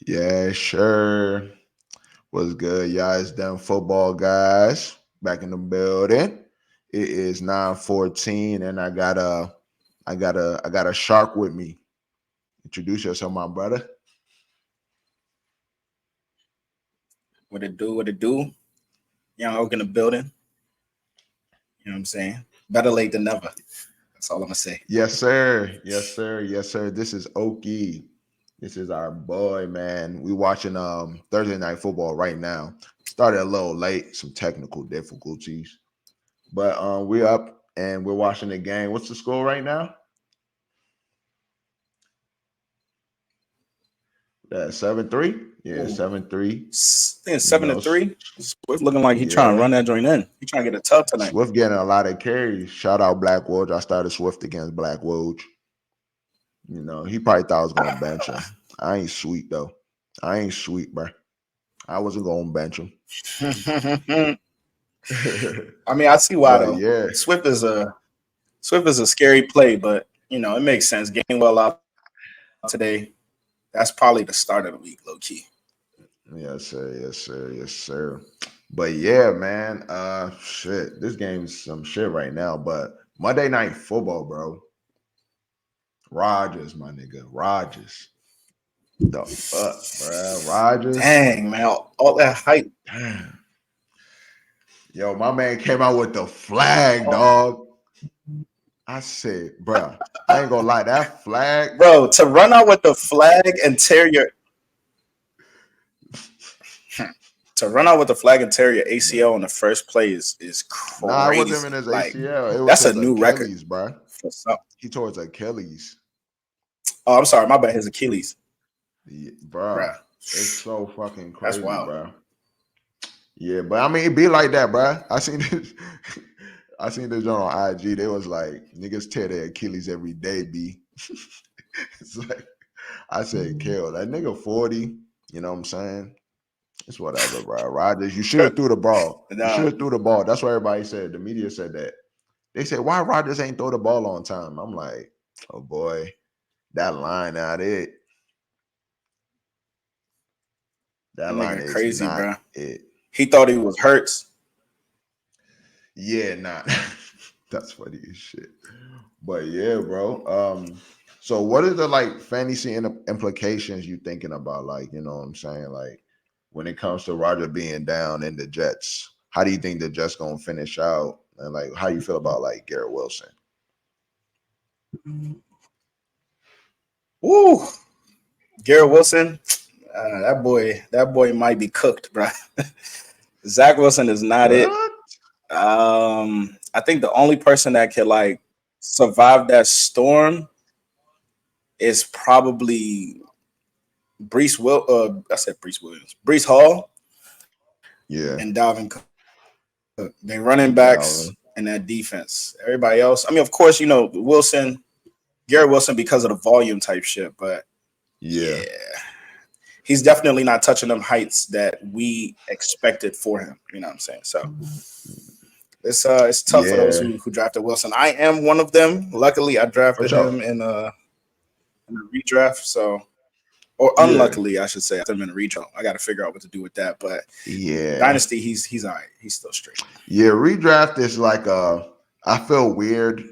Yeah, sure. What's good, y'all? It's them football guys back in the building. It is 9:14, and I got a shark with me. Introduce yourself, my brother. What it do? What it do? Young Oak in the building. You know what I'm saying? Better late than never. That's all I'm gonna say. Yes, sir. Yes, sir. Yes, sir. This is Okie. This is our boy, man. We watching Thursday night football right now. Started a little late, some technical difficulties. But we're up and we're watching the game. What's the score right now? 7-3. Yeah, Ooh, 7-3. I think it's You seven know, to three. Swift looking like he trying to yeah. run that joint in. He trying to get a tub tonight. Swift getting a lot of carries. Shout out Black Woj. I started Swift against Black Woj. He probably thought I was gonna bench him. I ain't sweet though. I ain't sweet, bro. I wasn't gonna bench him. I mean, I see why But though. yeah, Swift is a scary play, but it makes sense. Game well out today. That's probably the start of the week, low key. yes, sir, yes, sir, yes, sir. But yeah, man. Shit. This game's some shit right now. But Monday night football, bro. Rodgers, my nigga. Rodgers. The fuck, bro. Rodgers. Dang man, all that hype. Damn. Yo, my man came out with the flag, Oh, dog. I said, bro, I ain't gonna lie, that flag. bro, to run out with the flag and tear your to run out with the flag and tear your ACL in the first play is Nah, it wasn't even crazy. his Like ACL. It was that's a his new record Achilles, bro. for some. He tore his Achilles. Oh, I'm sorry, my bad. His Achilles, Yeah, bro. bro. It's so fucking That's crazy, wild. bro. Yeah, but I mean, it be like that, bro. I seen this. I seen this on IG. They was like, niggas tear their Achilles every day, b. It's like I said, kill that nigga 40. You know what I'm saying? It's whatever, bro. Rodgers, you should have threw the ball. You should Nah, have threw the ball. That's what everybody said. The media said that. They said, why Rodgers ain't throw the ball on time? I'm like, oh boy, that line out it. That that line nigga is crazy, not bro. it. He thought he was Hurts. Yeah, not. That's funny as shit. But yeah, bro. So what are the like fantasy implications you thinking about? Like, you know what I'm saying? Like when it comes to Roger being down in the Jets, how do you think the Jets gonna finish out? And like how you feel about like Garrett Wilson? Woo, Garrett Wilson. That boy might be cooked, bro. Zach Wilson is not it. What? I think the only person that could like survive that storm is probably I said Brees Williams, Brees Hall, Yeah. and Dalvin Cook. They running backs Dalvin. and that defense. Everybody else, I mean, of course, Wilson, Garrett Wilson because of the volume type shit, but Yeah. yeah, he's definitely not touching them heights that we expected for him. You know what I'm saying? So it's tough for those Yeah. who drafted Wilson. I am one of them. Luckily, I For drafted sure. him in a redraft. So, or Yeah. unluckily, I should say, I him in a redraft. I got to figure out what to do with that. But Yeah. dynasty, he's all right. He's still straight. Yeah. Redraft is like I feel weird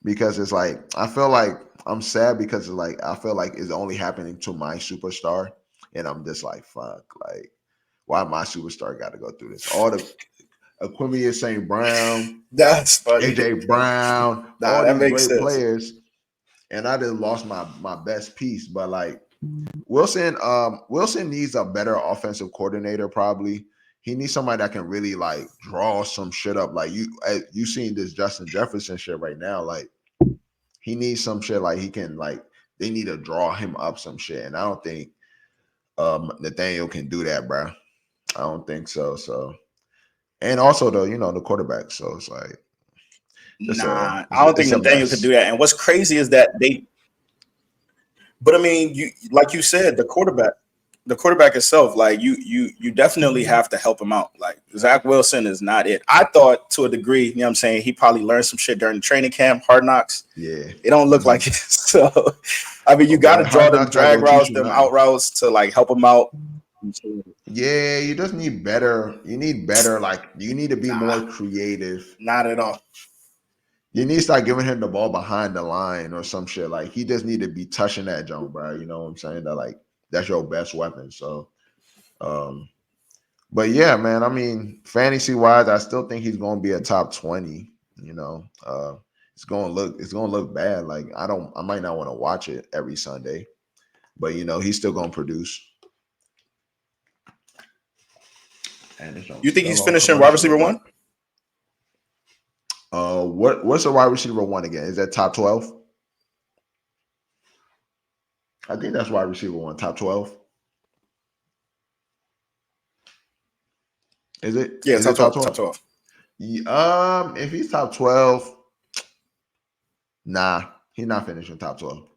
because it's like I feel like I'm sad because it's like I feel like it's only happening to my superstar, and I'm just like fuck, like why my superstar got to go through this? All the Aquimia St. Brown, That's funny. AJ Brown, Nah, all that these makes great sense. players, and I just lost my best piece. But like Wilson needs a better offensive coordinator probably. He needs somebody that can really like draw some shit up. Like you seen this Justin Jefferson shit right now. Like he needs some shit like he can like they need to draw him up some shit. And I don't think Nathaniel can do that, bro. I don't think so. So and also the quarterback. So it's like just Nah, I don't think it's a Nathaniel could mess. do that. And what's crazy is that but I mean, like you said, the quarterback. the quarterback itself, like you definitely have to help him out. Like Zach Wilson is not it. I thought to a degree, you know what I'm saying, he probably learned some shit during the training camp, Hard Knocks. Yeah. It don't look like it. So I mean, you got Boy, to draw Hard them Knocks not drag gonna teach routes, you them nothing. out routes to like help him out. Yeah, you just need better. You need better. Like you need to be Nah, more creative. not at all. You need to start giving him the ball behind the line or some shit. Like he just need to be touching that jump, bro. You know what I'm saying? That like that's your best weapon. So, um, but yeah, man. I mean, fantasy wise, I still think he's going to be a top 20. You know, it's going to look bad. Like I might not want to watch it every Sunday, but you know, he's still going to produce. And this You joint's think still he's on finishing wide commercial, receiver but one? what's a wide receiver one again? Is that top 12? I think that's wide receiver one, top 12. Is it? Yeah, Is it top top 12. Top 12? 12. If he's top 12, nah, he's not finishing top 12.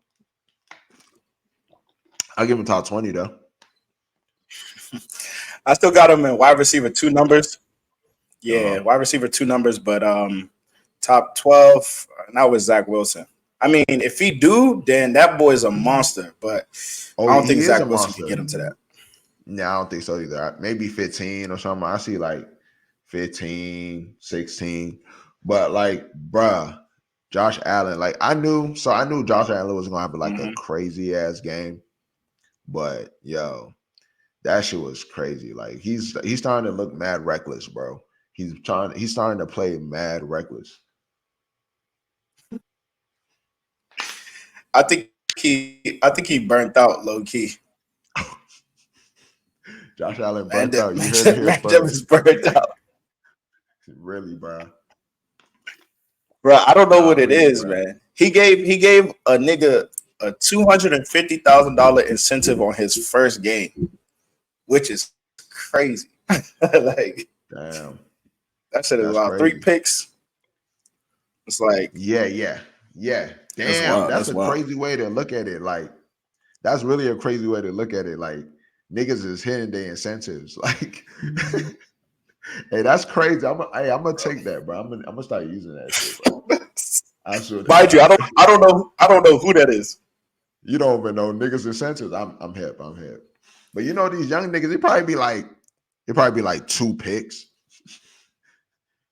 I'll give him top 20 though. I still got him in wide receiver 2 numbers. Yeah, Uh-huh. wide receiver 2 numbers, but top 12, now with Zach Wilson. I mean, if he do, then that boy's a monster, but Oh, I don't he think is a Zach Wilson can monster. get him to that. Yeah, I don't think so either. Maybe 15 or something. I see like 15, 16. But like, bruh, Josh Allen, like I knew Josh Allen was gonna have like a Mm-hmm. crazy ass game. But yo, that shit was crazy. Like he's starting to look mad reckless, bro. He's starting to play mad reckless. I think he burnt out low key. Josh Allen Man, burnt out. You heard it man, here Jim first. is burnt out. Really, bro. Bro, I don't know Nah, what it really, is, bro. man. He gave a nigga a $250,000 incentive on his first game, which is crazy. Like Damn. that shit is That's wild. 3 crazy. picks. It's like Yeah. that's Damn, wild. that's That's a wild. crazy way to look at it. Like, that's really a crazy way to look at it. Like, niggas is hitting their incentives. Like, hey, that's crazy. I'm gonna take that, bro. I'm gonna start using that shit, bro. I swear to Mind you, God. I don't know who that is. You don't even know niggas incentives. I'm hip. I'm hip. But you know these young niggas, it probably be like 2 picks.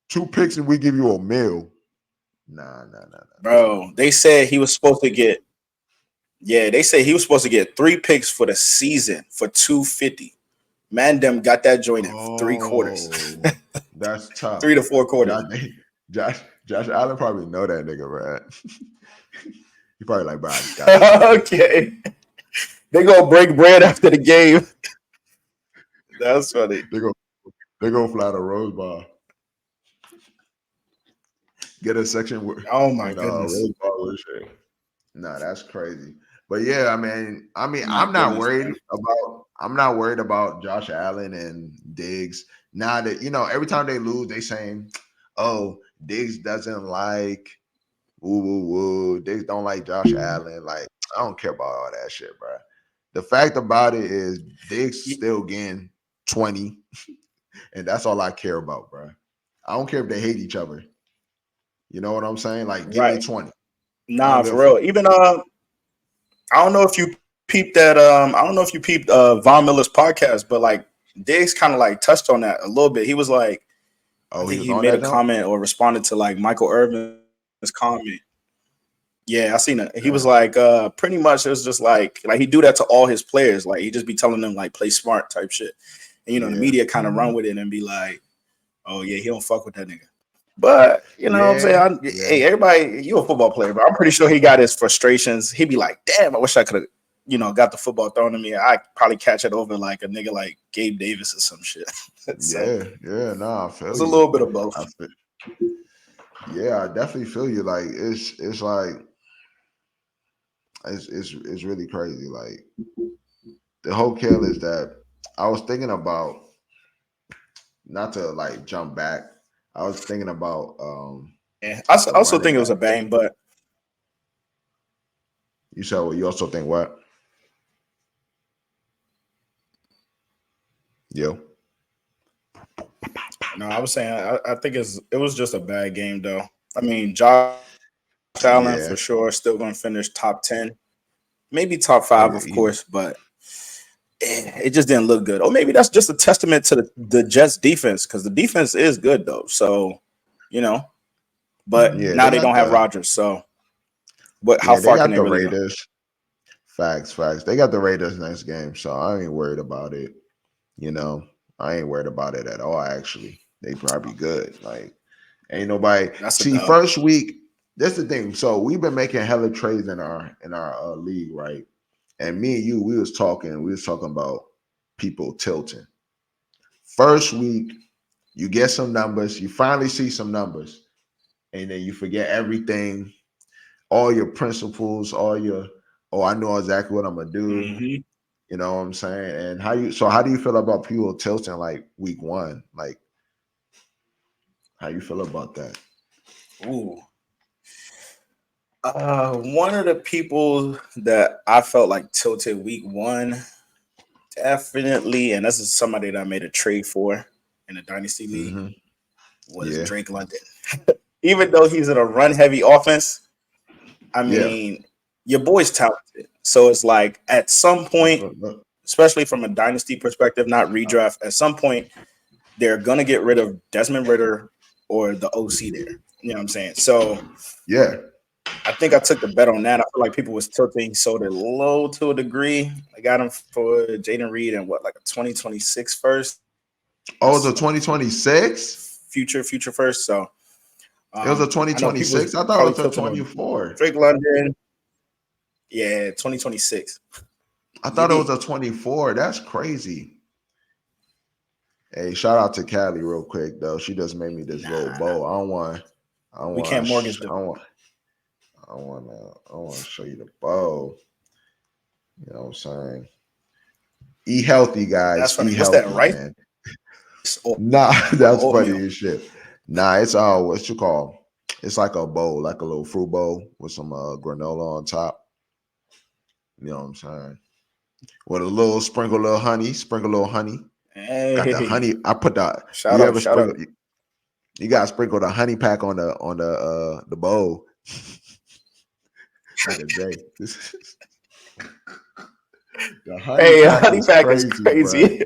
2 picks and we give you a meal. Nah. Bro, they said he was supposed to get they say he was supposed to get 3 picks for the season for 250. Man, them got that joint in 3 quarters. Oh, that's tough. 3 to 4 quarters. Josh, Josh Allen probably know that nigga, right? He probably like, bro, I just got this nigga. Okay. They gonna break bread after the game. That's funny. They go fly the Rose Bar. Get a section with Oh my and goodness. Rose Bar with shit. Nah, that's crazy. But yeah, My goodness, man. I'm not worried about Josh Allen and Diggs. Now that every time they lose, they saying, "Oh, Diggs doesn't like woo woo woo. Diggs don't like Josh Allen." Like, I don't care about all that shit, bro. The fact about it is Diggs still getting 20, and that's all I care about, bro. I don't care if they hate each other. You know what I'm saying? Like, give me Right. 20. I don't Nah, give a for fuck. real. Even I don't know if you peeped that I don't know if you peeped Von Miller's podcast, but like Diggs kind of like touched on that a little bit. He was like, I Oh, he think was he on made a that jump? comment or responded to like Michael Irvin's comment. Yeah, I seen it. He was Damn. like, pretty much it was just like he do that to all his players. Like he just be telling them like play smart type shit. And the Yeah. media kind of run with it and be like, oh yeah, he don't fuck with that nigga. But you know what I'm Yeah. saying? Yeah. Hey, everybody, you a football player, but I'm pretty sure he got his frustrations. He'd be like, damn, I wish I could have, got the football thrown to me. I probably catch it over like a nigga like Gabe Davis or some shit. So Yeah. Nah, I feel it's a you. little bit of both. I feel, yeah, I definitely feel you. Like it's like it's really crazy. Like the whole kill is that I was thinking about not to like jump back. I was thinking about Yeah. I the also running think it was back. a bang, but You said well, you also think what? Yo. No, I was saying I think it was just a bad game though. I mean, Josh Allen Yeah. for sure still going to finish top 10, maybe top Oh 5, yeah. of course, but it just didn't look good. Or maybe that's just a testament to the Jets defense because the defense is good though. So, you know, but Yeah, now they they got don't have the Rodgers. So, what? How yeah, they far can got they the really go? Raiders. Facts, facts. They got the Raiders next game, so I ain't worried about it. You know, I ain't worried about it at all. Actually, they probably good. Like, ain't nobody That's a see dub. first week. That's the thing. So we've been making hella trades in our league, right? And me and you, we was talking. We was talking about people tilting. First week, you get some numbers. You finally see some numbers, and then you forget everything, all your principles, all your. Oh, I know exactly what I'm gonna do. Hmm. You know what I'm saying? And how do you feel about people tilting like week one? Like, how you feel about that? Ooh. One of the people that I felt like tilted week one, definitely, and this is somebody that I made a trade for in a dynasty league, Mm-hmm. was Yeah. Drake London. Even though he's in a run heavy offense, I Yeah. mean, your boy's talented. So it's like at some point, especially from a dynasty perspective, not redraft, at some point, they're going to get rid of Desmond Ritter or the OC there. You know what I'm saying? So Yeah. I think I took the bet on that. I feel like people was tilting sold it low to a degree. I got him for Jaden Reed and what, like a 2026 first. Oh, it's That's a like 2026? future first. So It was a I know people was 2026? I thought probably it was a tilting on 24. Drake London. Yeah, 2026. I You thought it was did. a 24. That's crazy. Hey, shout out to Callie real quick though. She just made me this little Nah, bow. I don't we can't want mortgage the. I want to show you the bow. You know what I'm saying? Eat healthy, That's guys. funny. Eat What's that, healthy, rice man. or Nah, that's funny oatmeal? as shit. Nah, it's what you call? It's like a bowl, like a little fruit bowl with some granola on top. You know what I'm saying? With a little sprinkle a little honey. Got the Hey, honey. I put the. shout You out, ever shout out. sprinkle? You got to sprinkle the honey pack on the bowl. Like a J. The honey Hey, pack honey is pack is crazy, bro. crazy.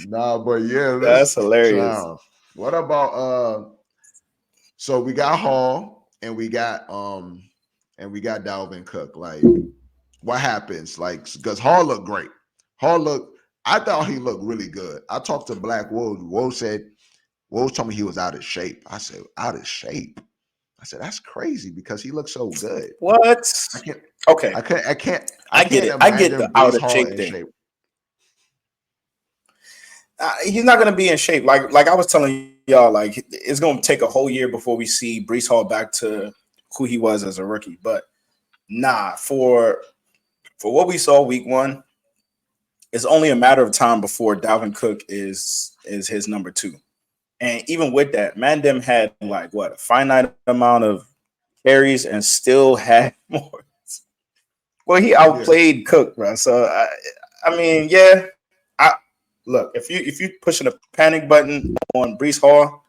Nah, but yeah, let's That's hilarious. so what about so we got Hall and we got Dalvin Cook. Like, what happens? Like, because Hall looked great. Hall looked, I thought he looked really good. I talked to Black Wolf. Wolf told me he was out of shape. I said, out of shape. I said, that's crazy because he looks so good. What? I can't, Okay, I I get can't it. I get imagine the out Brees of Hall shape in thing. shape. He's not going to be in shape. Like I was telling y'all, like it's going to take a whole year before we see Brees Hall back to who he was as a rookie. But nah, for what we saw week one, it's only a matter of time before Dalvin Cook is his number two. And even with that, Mandem had like what a finite amount of carries and still had more. Well, he Yeah. outplayed Cook, bro. So I mean, yeah. Look if you pushing a panic button on Brees Hall,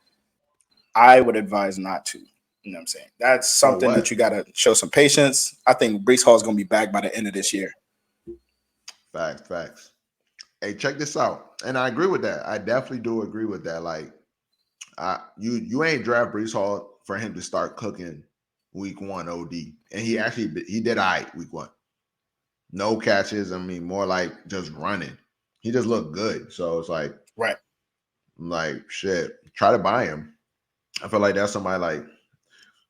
I would advise not to. You know what I'm saying? That's For something that what? you got to show some patience. I think Brees Hall is going to be back by the end of this year. Facts, facts. Hey, check this out. And I agree with that. I definitely do agree with that. Like, you ain't draft Brees Hall for him to start cooking week one OD. And he did all right week one. No catches. I mean, more like just running. He just looked good. So it's like, Right. I'm like, shit, try to buy him. I feel like that's somebody like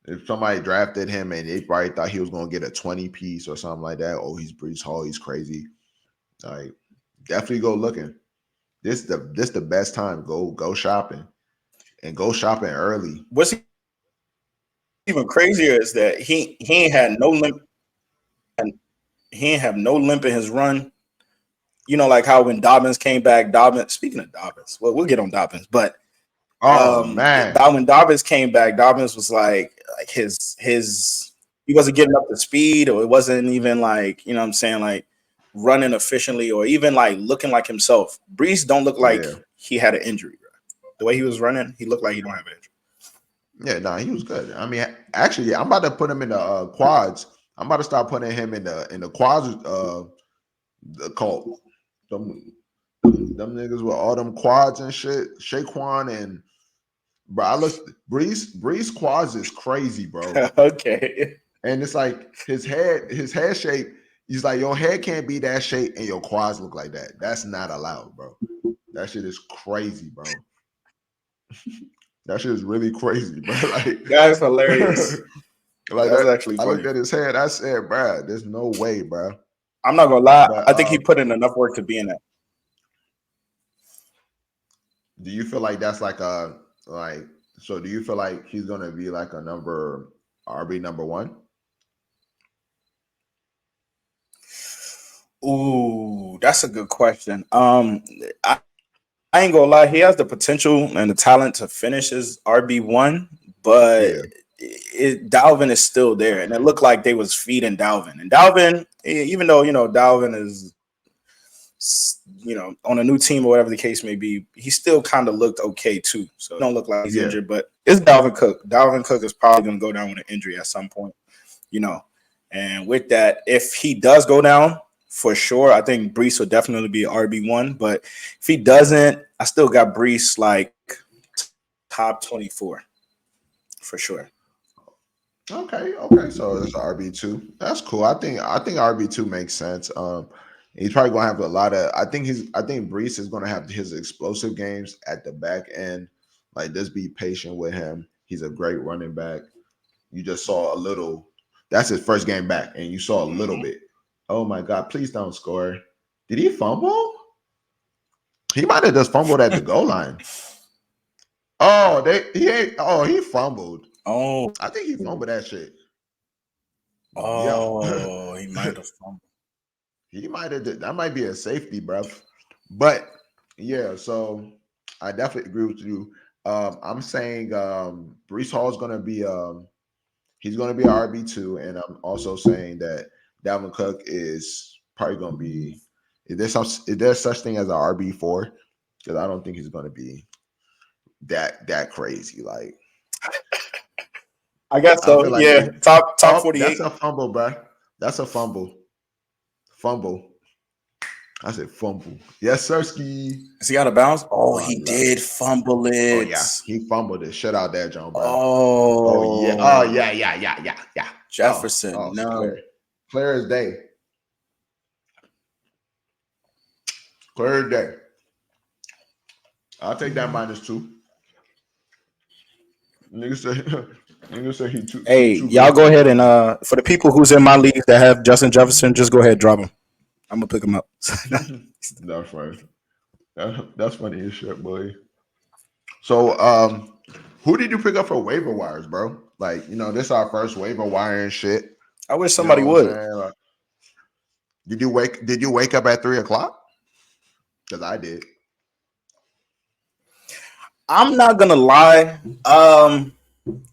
if somebody drafted him and they probably thought he was gonna get a 20 piece or something like that. Oh, he's Brees Hall, he's crazy. Like, definitely go looking. This the best time. Go shopping and go shopping early. What's even crazier is that he ain't had no limp and he ain't have no limp in his run. You know, like how when Dobbins came back, Dobbins. Speaking of Dobbins, well, we'll get on Dobbins, but Oh man, when Dobbins came back, Dobbins was like his he wasn't getting up to speed, or it wasn't even like you know what I'm saying like running efficiently or even like looking like himself. Brees don't look like Yeah. he had an injury. Bro. The way he was running, he looked like he don't have an injury. Yeah, nah, he was good. I mean, actually, yeah, I'm about to put him in the quads. I'm about to start putting him in the quads. The cult. Them niggas with all them quads and shit. Shaquan and bro, I look Breeze quads is crazy, bro. Okay. And it's like his head shape. He's like your head can't be that shape and your quads look like that. That's not allowed, bro. That shit is crazy, bro. That shit is really crazy, bro. Like, That's hilarious. like That's that. actually I looked funny. at his head. I said, bro, there's no way, bro. I'm not gonna lie. But I think he put in enough work to be in that. do you feel like that's like a like? So do you feel like he's gonna be like a number RB number one? Ooh, that's a good question. I, I ain't gonna lie, he has the potential and the talent to finish as RB1, but Yeah, Dalvin is still there, and it looked like they was feeding Dalvin. And Dalvin, even though Dalvin is on a new team or whatever the case may be, he still kind of looked okay too. So it don't look like he's yeah. injured, but it's Dalvin Cook. Dalvin Cook is probably gonna go down with an injury at some point, you know. And with that, if he does go down, for sure, I think Brees will definitely be RB1. But if he doesn't, I still got Brees like top 24 for sure. Okay. So it's RB2. That's cool. I think RB2 makes sense. He's probably gonna have a lot of. I think Brees is gonna have his explosive games at the back end. Like, just be patient with him. He's a great running back. You just saw a little. That's his first game back, and you saw a little Mhm. bit. Oh my God! Please don't score. Did he fumble? He might have just fumbled at the goal line. Oh, he ain't. Oh, he fumbled. Oh, I think he fumbled that shit. Yeah. oh, he might have fumbled. He might have. That might be a safety, bruv. But yeah, so I definitely agree with you. I'm saying Brees Hall is gonna be he's gonna be an RB2, and I'm also saying that Dalvin Cook is probably gonna be. Is there such thing as an RB4? Because I don't think he's gonna be that crazy. Like, I guess I so. feel like Yeah, top oh, that's 48. a fumble, bruh. That's a fumble. Fumble. I said fumble. Yes, Sirski. Is he out of bounds? Oh, Oh, I he love did it. fumble Oh it. yeah, he fumbled the shit out that John, bro. Oh yeah. Oh Oh, yeah. Oh, Jefferson. it's No. clear. Clear as day. Clear as day. I'll take that -2. Nigga say, nigga say he Hey, too y'all good go for ahead and me. for the people who's in my league that have Justin Jefferson, just go ahead and drop him. I'm gonna pick him up. That's funny. That's funny as shit, boy. So, who did you pick up for waiver wires, bro? Like, this our first waiver wire and shit. I wish You know somebody what I'm would. saying? Like, did you wake up at 3 o'clock? Because I did. I'm not gonna lie.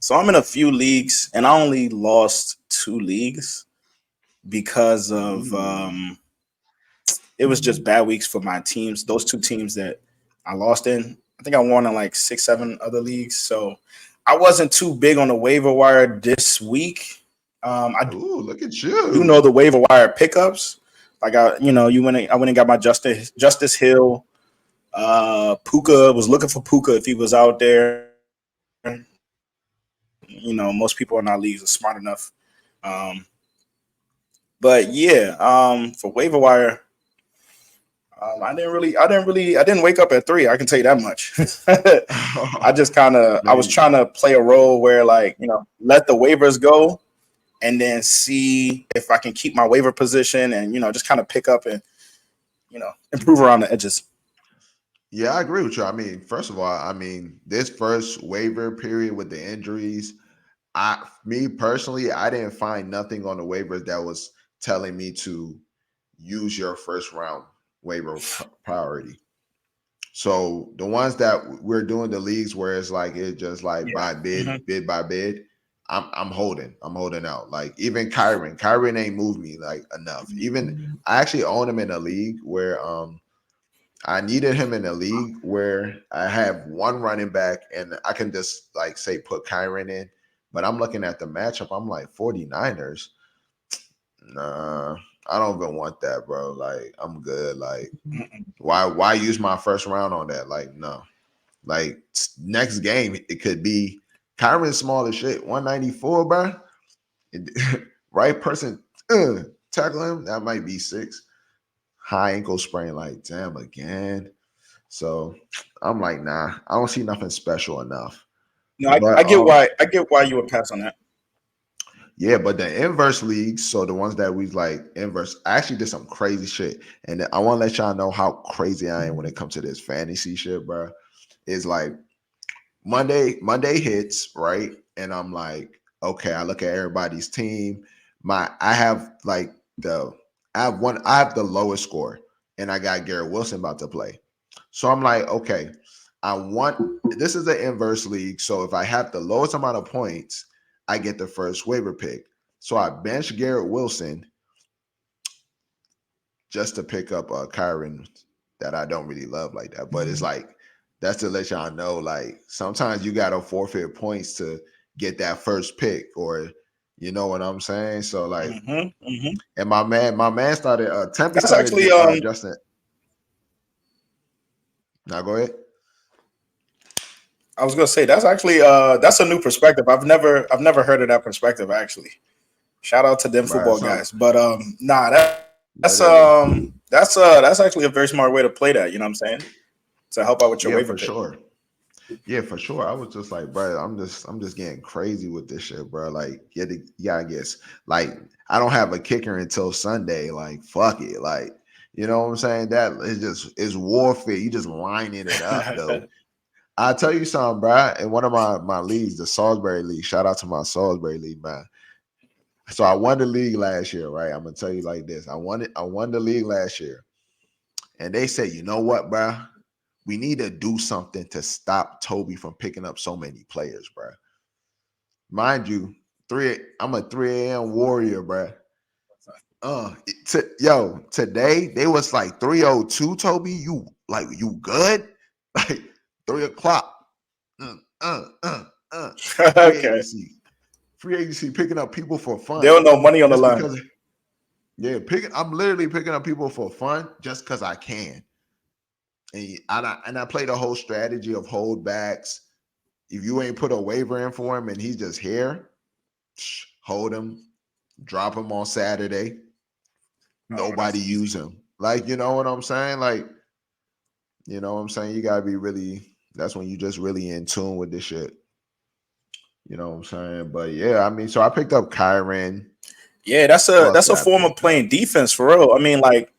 So I'm in a few leagues, and I only lost 2 leagues because of Ooh. it was just bad weeks for my teams. Those 2 teams that I lost in, I think I won in like 6, 7 other leagues. So I wasn't too big on the waiver wire this week. I Ooh, look at do know you. the waiver wire pickups. Like I went and got my Justice Hill. Puka was looking for Puka if he was out there. Most people in our leagues are smart enough. Um, but yeah, for waiver wire, I didn't wake up at 3. I can tell you that much. I just I was Man, trying to play a role where like, let the waivers go and then see if I can keep my waiver position and, just kind of pick up and, improve around the edges. yeah, I agree with you. I mean, first of all, this first waiver period with the injuries, me personally, I didn't find nothing on the waivers that was telling me to use your first round waiver priority. So the ones that we're doing the leagues where it's like it's just like Yeah. by Mhm. bid by bid. I'm holding. I'm holding out. Like even Kyron ain't moved me like enough. Even I actually own him in a league where I needed him in a league where I have one running back and I can just like say put Kyron in. But I'm looking at the matchup. I'm like 49ers. Nah, I don't even want that, bro. Like I'm good. Like why use my first round on that? Like no. Like next game it could be Kyron's small as shit. 194, bro. Right person tackle him. That might be 6. High ankle sprain. Like damn again. So I'm like, nah, I don't see nothing special enough. No, But I get why you would pass on that. yeah, but the inverse leagues, so the ones that we like inverse, I actually did some crazy shit. And I want to let y'all know how crazy I am when it comes to this fantasy shit, bro. It's like Monday hits, right? And I'm like, okay, I look at everybody's team. I have like I have the lowest score, and I got Garrett Wilson about to play. So I'm like, okay, I want this is an inverse league. So if I have the lowest amount of points, I get the first waiver pick. So I bench Garrett Wilson just to pick up Kyron that I don't really love like that. But it's like that's to let y'all know, like sometimes you gotta forfeit points to get that first pick, or you know what I'm saying. So like, and my man started Tempe That's started actually Justin. Now go ahead. I was gonna say that's a new perspective. I've never heard of that perspective actually. Shout out to them Right, football so guys. But nah, literally, that's actually a very smart way to play that. You know what I'm saying? To help out with your yeah, waiver for pick. sure. Yeah, for sure. I was just like, bro, I'm just getting crazy with this shit, bro. Like, yeah, I guess like I don't have a kicker until Sunday. Like, fuck it. Like, you know what I'm saying? That is just is warfare. You just lining it up though. I'll tell you something, bro. In one of my leagues, the Salisbury League, shout out to my Salisbury League, man. So I won the league last year, right? I'm gonna tell you like this. I won the league last year. And they said, you know what, bro? We need to do something to stop Toby from picking up so many players, bro. Mind you, I'm a 3 a.m. warrior, bro. Today they was like 302, Toby. You good? Like 3 o'clock. Uh, uh, uh, free Okay. agency. Free agency picking up people for They fun. don't know money on the Just line. because I'm literally picking up people for fun just because I can. And I play the whole strategy of holdbacks. If you ain't put a waiver in for him and he's just here, hold him, drop him on Saturday. Oh, Nobody that's easy. use him. Like, you know what I'm saying? Like, you know what I'm saying? You gotta be really. That's when you just really in tune with this shit. You know what I'm saying? But yeah, I mean, so I picked up Kyron Yeah, plus that's a I form of picked up. playing defense for real. I mean, like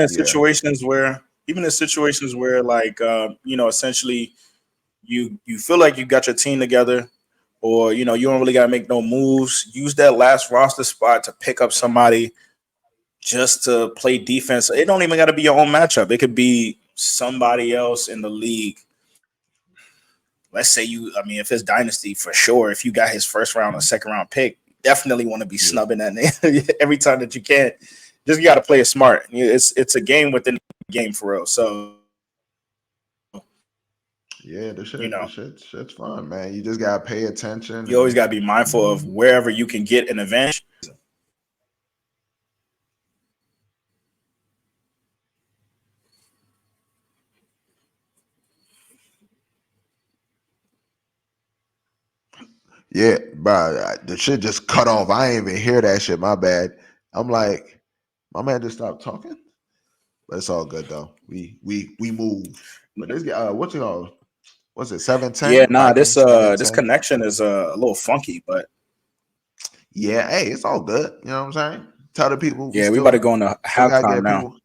Yeah, even in situations where like essentially you feel like you got your team together, or you don't really got to make no moves. Use that last roster spot to pick up somebody just to play defense. It don't even got to be your own matchup. It could be somebody else in the league. Let's say I mean, if it's dynasty for sure, if you got his first round or second round pick, definitely want to be yeah, snubbing that name every time that you can. Just got to play it smart. It's a game within the game for real. So yeah. you know, Shit's fun, man. You just gotta pay attention you always and got to be mindful of wherever you can get an advantage. yeah, bro. The shit just cut off. I ain't even hear that shit. My bad. I'm like, my man just stopped talking. But it's all good though. We moved. But this guy, what's it called? What's it? Yeah, 710 nah, Vikings this 710. connection is a little funky, but Yeah, hey, it's all good. You know what I'm saying? Tell the people we yeah, we about to still go into still gotta halftime get now. people.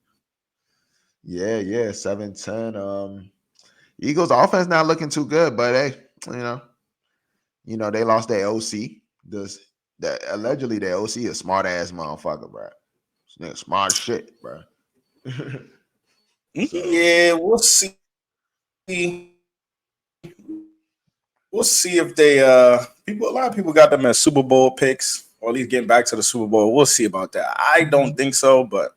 Yeah, 710. Eagles offense not looking too good, but hey, you know, they lost their OC. This that allegedly their OC is smart ass motherfucker, bro. This nigga smart as shit, bro. So Yeah, we'll see. we'll see if they people. A lot of people got them as Super Bowl picks, or at least getting back to the Super Bowl. We'll see about that. I don't think so, but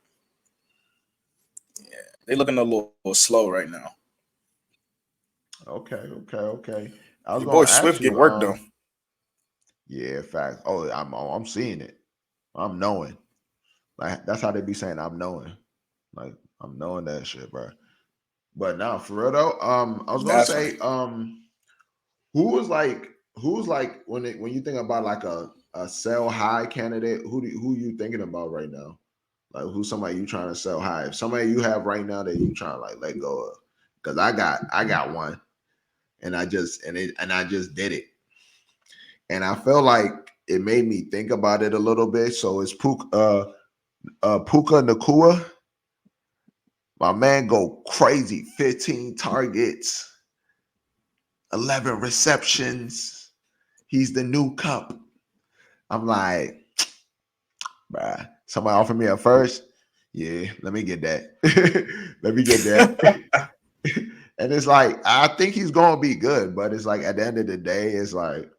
they're looking a little slow right now. Okay. I was Your boy gonna ask Swift get you, work though. yeah, fact. I'm seeing it. I'm knowing. Like that's how they be saying I'm knowing. Like I'm knowing that shit, bro. But now for real though, I was gonna That's funny. say, who's like when you think about like a sell high candidate, who you thinking about right now? Like who's somebody you trying to sell high? If somebody you have right now that you trying to like let go of. Cause I got one and I just did it. And I feel like it made me think about it a little bit. So it's Puka Nakua. My man go crazy. 15 targets, 11 receptions. He's the new cup. I'm like, bruh, somebody offered me a first. Yeah, let me get that. Let me get that. And it's like, I think he's gonna be good, but it's like at the end of the day, it's like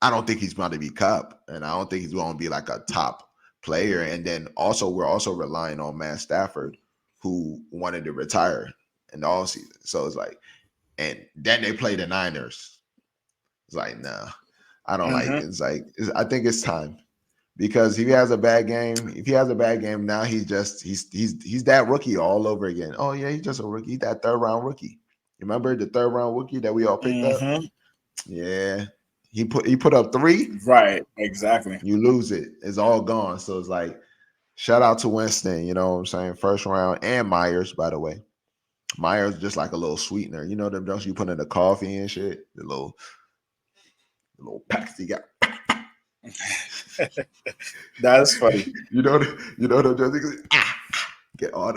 I don't think he's going to be cup, and I don't think he's going to be like a top player. And then also, we're also relying on Matt Stafford, who wanted to retire in the all season. So it's like, and then they play the Niners. It's like, nah, I don't like it. Mm-hmm. I think it's time because if he has a bad game now, he's that rookie all over again. Oh yeah, he's just a rookie. He's that third round rookie. Remember the third round rookie that we all picked up? Mm-hmm. Yeah, he put up three. Right. Exactly. You lose it. It's all gone. So it's like, shout out to Winston, you know what I'm saying? First round and Myers, by the way. Myers just like a little sweetener. You know them drugs you put in the coffee and shit? The little packs you got. That's funny. The drugs get all the get all the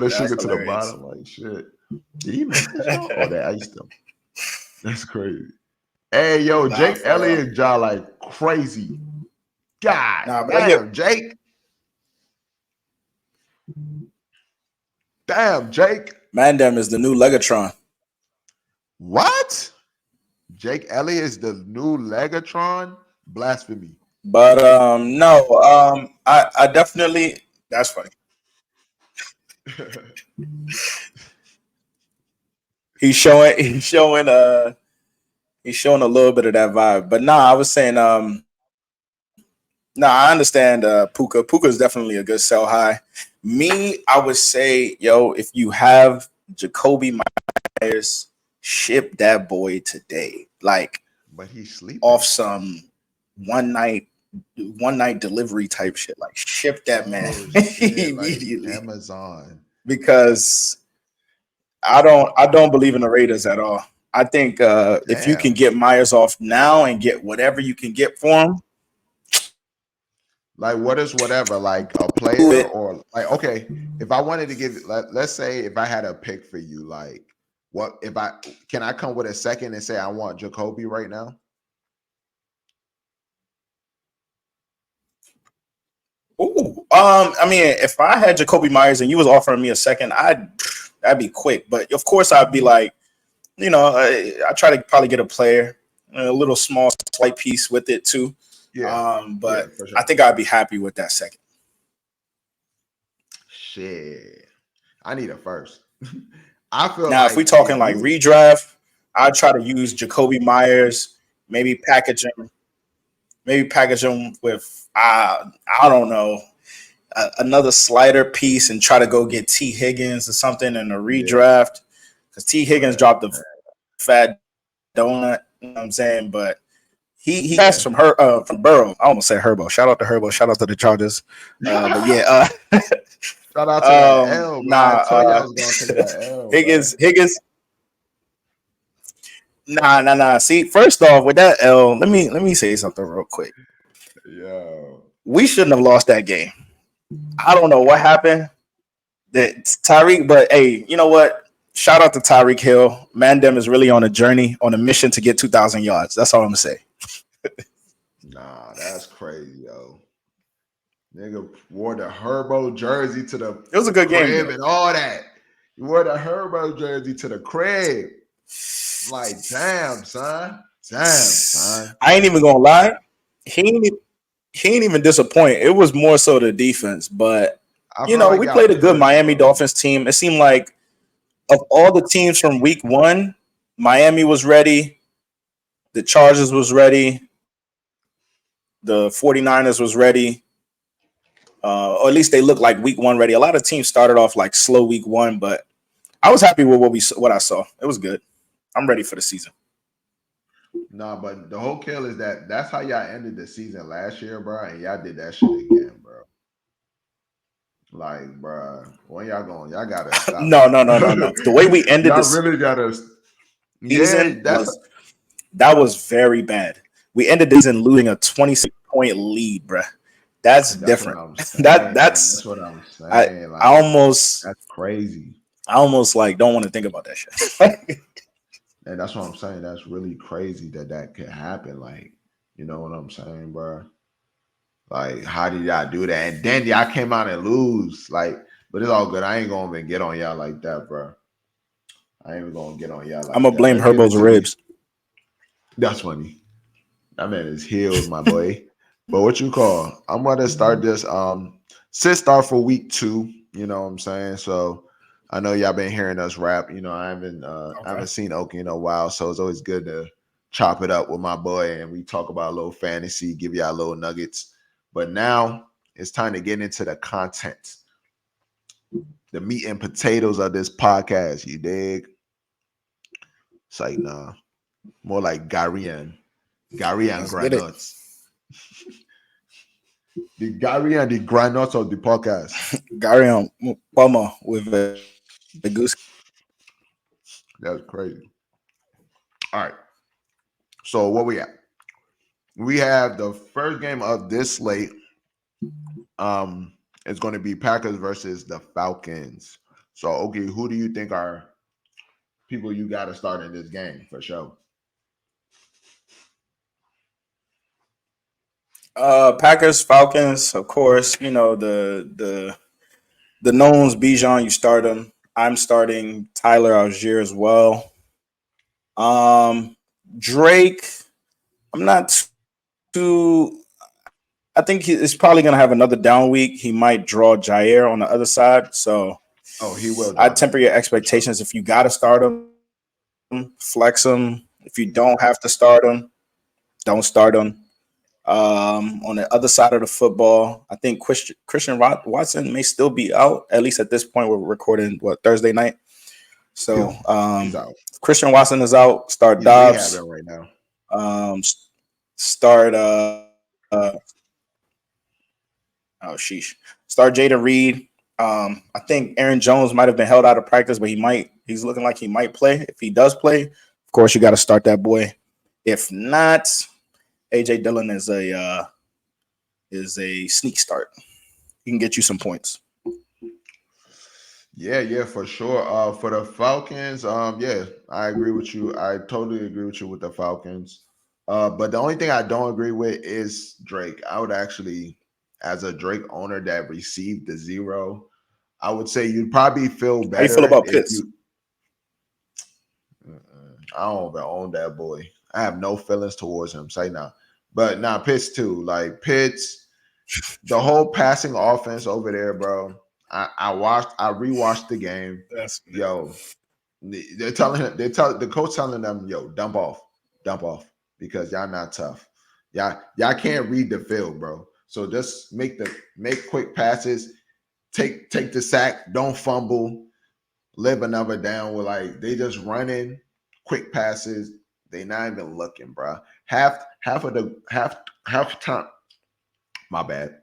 That's sugar to the hilarious. bottom. Like shit. Did he make this y'all? Oh, they iced them. That's crazy. Hey, yo, Nah, Jake for real. Elliott jaw like crazy. God Nah, but I get damn, Jake. Damn, Jake. Mandem is the new Legatron. What? Jake Elliott is the new Legatron? Blasphemy. But no, I definitely that's funny. He's showing a little bit of that vibe. But nah, I was saying I understand Puka. Puka is definitely a good sell high. Me, I would say, yo, if you have Jacoby Myers, ship that boy today. Like But he's off sleeping. some one night one night delivery type shit. Like ship that man Oh shit. Like immediately. Amazon. Because I don't believe in the Raiders at all. I think if you can Damn. get Myers off now and get whatever you can get for him, Like what is whatever? Like a do player it. or like okay, if I wanted to give let's say if I had a pick for you, like what if I can I come with a second and say I want Jacoby right now? Ooh, I mean, if I had Jacoby Myers and you was offering me a second, that'd be quick. But of course, I'd be like, I try to probably get a player, a little small slight piece with it too. Yeah. Yeah, But for I sure. think I'd be happy with that second. Shit. I need a first. I feel Now, if we like talking if like you redraft, I'd try to use Jacoby Myers, maybe package him with I don't know another slider piece and try to go get T Higgins or something in a yeah, redraft because T Higgins right. dropped a fat donut. You know what I'm saying? But he asked Yeah. from Burrow. I almost said Herbo. Shout out to Herbo. Shout out to the Chargers. But yeah, Shout out to that L, bro. I nah. told you I was gonna take that L, bro. Higgins. Nah. See, first off, with that L, let me say something real quick. Yo. We shouldn't have lost that game. I don't know what happened. That Tyreek, but hey, you know what? Shout out to Tyreek Hill. Mandem is really on a journey, on a mission to get 2,000 yards. That's all I'm gonna say. Nah, that's crazy, yo. Nigga wore the Herbo jersey to It was a the good game crib though. and all that. He wore the Herbo jersey to the crib. Like, damn, son. Damn, son. I ain't even gonna lie. He ain't, e- he ain't even disappoint. It was more so the defense, but I felt like we y'all played a good pushed, Miami bro. Dolphins team. It seemed like of all the teams from week one, Miami was ready, the Chargers was ready, the 49ers was ready, or at least they looked like week one ready. A lot of teams started off like slow week one, but I was happy with what I saw. It was good. I'm ready for the season. Nah, but the whole kill is that that's how y'all ended the season last year, bro, and y'all did that shit again, bro. Like, bro, when y'all going, y'all gotta stop No, that, no, no, no, bro. no. The way we ended Y'all the really gotta. Yeah, season that's was very bad. We ended the season losing a 26-point lead, bruh. That's that's what different. I'm that saying. that's That's what I'm I saying. I Like, almost that's crazy, I almost like don't want to think about that shit. and that's what I'm saying. That's really crazy that that could happen. Like, you know what I'm saying, bro? Like, how did y'all do that? And then y'all came out and lose. Like, but it's all good. I ain't gonna even get on y'all like that, bro. I ain't even gonna get on y'all I'm like gonna that. blame Let's get Herbo's into these. ribs. That's funny. That man is healed, my boy. But what you call? I'm gonna start this sit start for week 2. You know what I'm saying? So I know y'all been hearing us rap. You know, I Okay. haven't seen Oki in a while, so it's always good to chop it up with my boy and we talk about a little fantasy, give y'all little nuggets. But now it's time to get into the content, the meat and potatoes of this podcast. You dig? It's like nah, more like Gary and Let's get it. Granuts. The Gary and the Granuts of the podcast. Gary on Palmer with a goose. That's crazy. All right. So what we at? We have the first game of this slate. It's going to be Packers versus the Falcons. So okay, who do you think are people you got to start in this game for sure? Packers, Falcons, of course. You know the knowns. Bijan, you start him. I'm starting Tyler Algier as well. Um, Drake. I'm not too. I think he's probably going to have another down week. He might draw Jair on the other side. So Oh, he will I draw temper your Jair for sure. expectations. If you got to start him, flex him. If you don't have to start him, don't start him. On the other side of the football, I think Christian Watson may still be out. At least at this point, we're recording Thursday night. Yeah, So he's out. Christian Watson is out. Start He's Dobbs. rehabbing right now. Um, start oh sheesh. Start Jada Reed. I think Aaron Jones might have been held out of practice, but he's looking like he might play. If he does play, of course you got to start that boy. If not, AJ Dillon is a sneak start. He can get you some points. Yeah, for sure. For the Falcons, yeah, I agree with you. I totally agree with you with the Falcons. But the only thing I don't agree with is Drake. I would actually, as a Drake owner that received the zero, I would say you'd probably feel How you feel better about if Pitts? you. I don't even own that boy. I have no feelings towards him. Say now, but now Pitts too. Like Pitts, the whole passing offense over there, bro. I rewatched the game. That's Yo, they're telling him, the coach telling them, yo, dump off because y'all not tough. Y'all can't read the field, bro. So just make quick passes, take the sack, don't fumble, live another down with like they just running quick passes. They not even looking, bro. Half of the half time, my bad.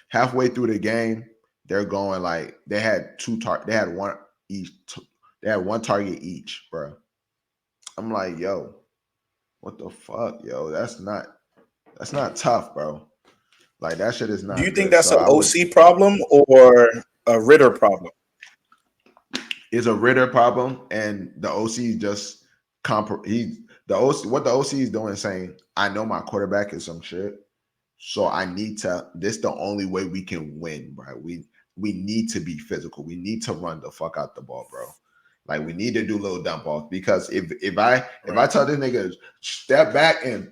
Halfway through the game, they're going like they had one each they had one target each, bro. I'm like, yo, what the fuck, yo? That's not tough, bro. Like that shit is Do you not think good. that's So an I would OC problem or a Ritter problem? it's a Ritter problem, and the OC just he the OC what the OC is doing is saying, I know my quarterback is some shit, so I need to. This the only way we can win, bro. We need to be physical. We need to run the fuck out the ball, bro. Like we need to do little dump off because if I Right. tell this nigga step back and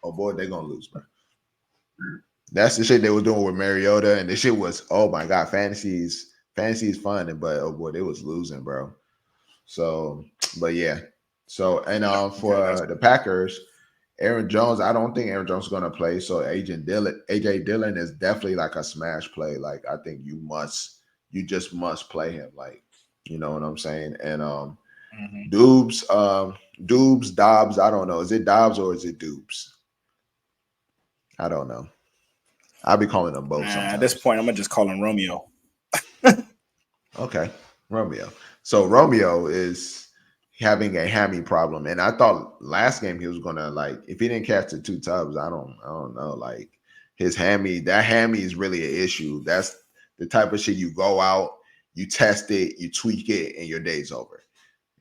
oh boy, they're gonna lose, bro. That's the shit they was doing with Mariota, and the shit was oh my god, fantasy is fun, but oh boy, they was losing, bro. So, but yeah. So and Okay, that's for the Packers, Aaron Jones, I don't think Aaron Jones is gonna play. So AJ Dillon is definitely like a smash play. Like I think you just must play him. Like you know what I'm saying. And mhm. Dubes, Dobbs. I don't know. Is it Dobbs or is it Dubes? I don't know. I'll be calling them both At this sometimes. point, I'm gonna just call him Romeo. Okay, Romeo. So Romeo is having a hammy problem, and I thought last game he was gonna like if he didn't catch the two tubs. I don't know. Like that hammy is really an issue. That's the type of shit you go out, you test it, you tweak it, and your day's over.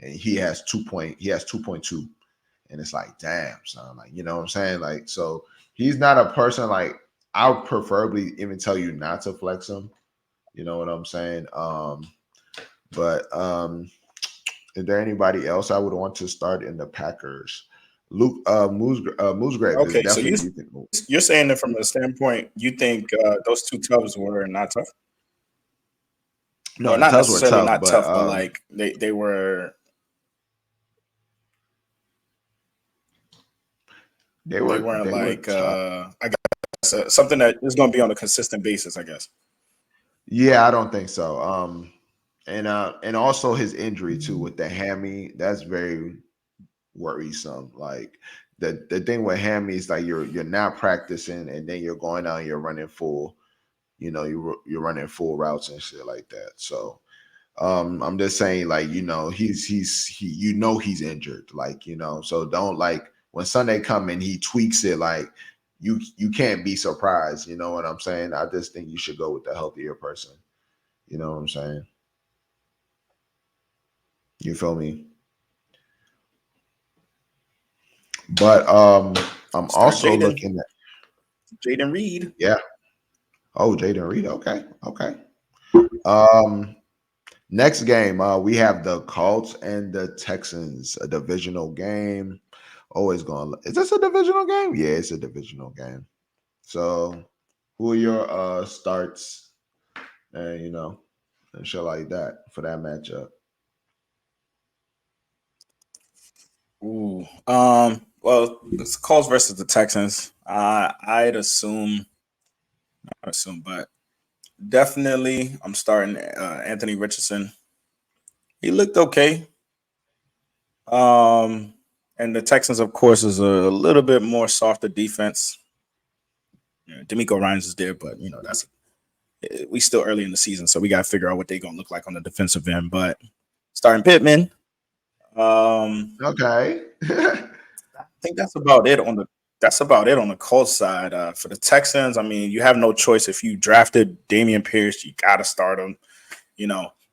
And he has 2.2, and it's like damn son, like you know what I'm saying. Like so he's not a person like I would preferably even tell you not to flex him. You know what I'm saying? But is there anybody else I would want to start in the Packers? Luke Moosegrave is Okay, so definitely you can move. you're saying that from the standpoint you think those two tubs were not tough, No, or the not Tubs were necessarily tough, not but tough, but like they were they weren't they were like tough. I guess something that is going to be on a consistent basis. I guess. Yeah, I don't think so. And also his injury too with the hammy, that's very worrisome. Like the thing with hammy is like you're not practicing and then you're going out and you're running full, you're running full routes and shit like that. So I'm just saying, like, he's injured, like, so don't like when Sunday come and he tweaks it, like you can't be surprised, you know what I'm saying? I just think you should go with the healthier person. You know what I'm saying? You feel me? But I'm Start also looking at Jaden Reed. yeah. Oh, Jaden Reed. Okay. Okay. Um Next game, we have the Colts and the Texans, a divisional game. Always going. Is this a divisional game? Yeah, it's a divisional game. So, who are your starts and and shit like that for that matchup? Ooh. Well, it's Colts versus the Texans. But definitely, I'm starting Anthony Richardson. He looked okay. Um, and the Texans, of course, is a little bit more softer defense. D'Amico Ryans is there, but that's we still early in the season, so we got to figure out what they're gonna look like on the defensive end. But starting Pittman, Okay. I think that's about it on the Colts side. For the Texans, I mean, you have no choice. If you drafted Damian Pierce, you got to start him.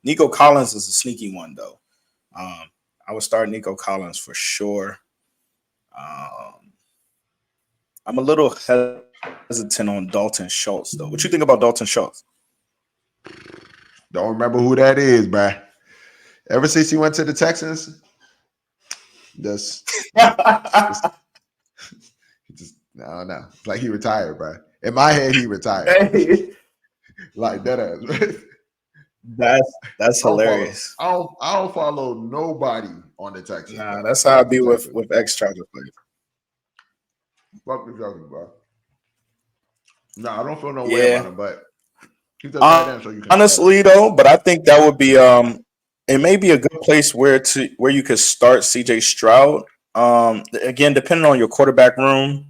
Nico Collins is a sneaky one though. Um, I would start Nico Collins for sure. Um, I'm a little hesitant on Dalton Schultz though. What you think about Dalton Schultz? Don't remember who that is, bruh. Ever since he went to the Texans, just, just, no, no. It's like he retired, bruh. In my head, he retired. Hey, Like that ass. that's I don't follow. hilarious. I don't follow nobody on the Texans, Nah, bro. that's how I Fuck the be with Texans. with ex Charger players. Fuck the Texans, bro. No, I don't feel no way about Yeah, him, but he's a tight end, so you can start him. honestly though, but I think that would be it may be a good place where you could start CJ Stroud. Again, depending on your quarterback room,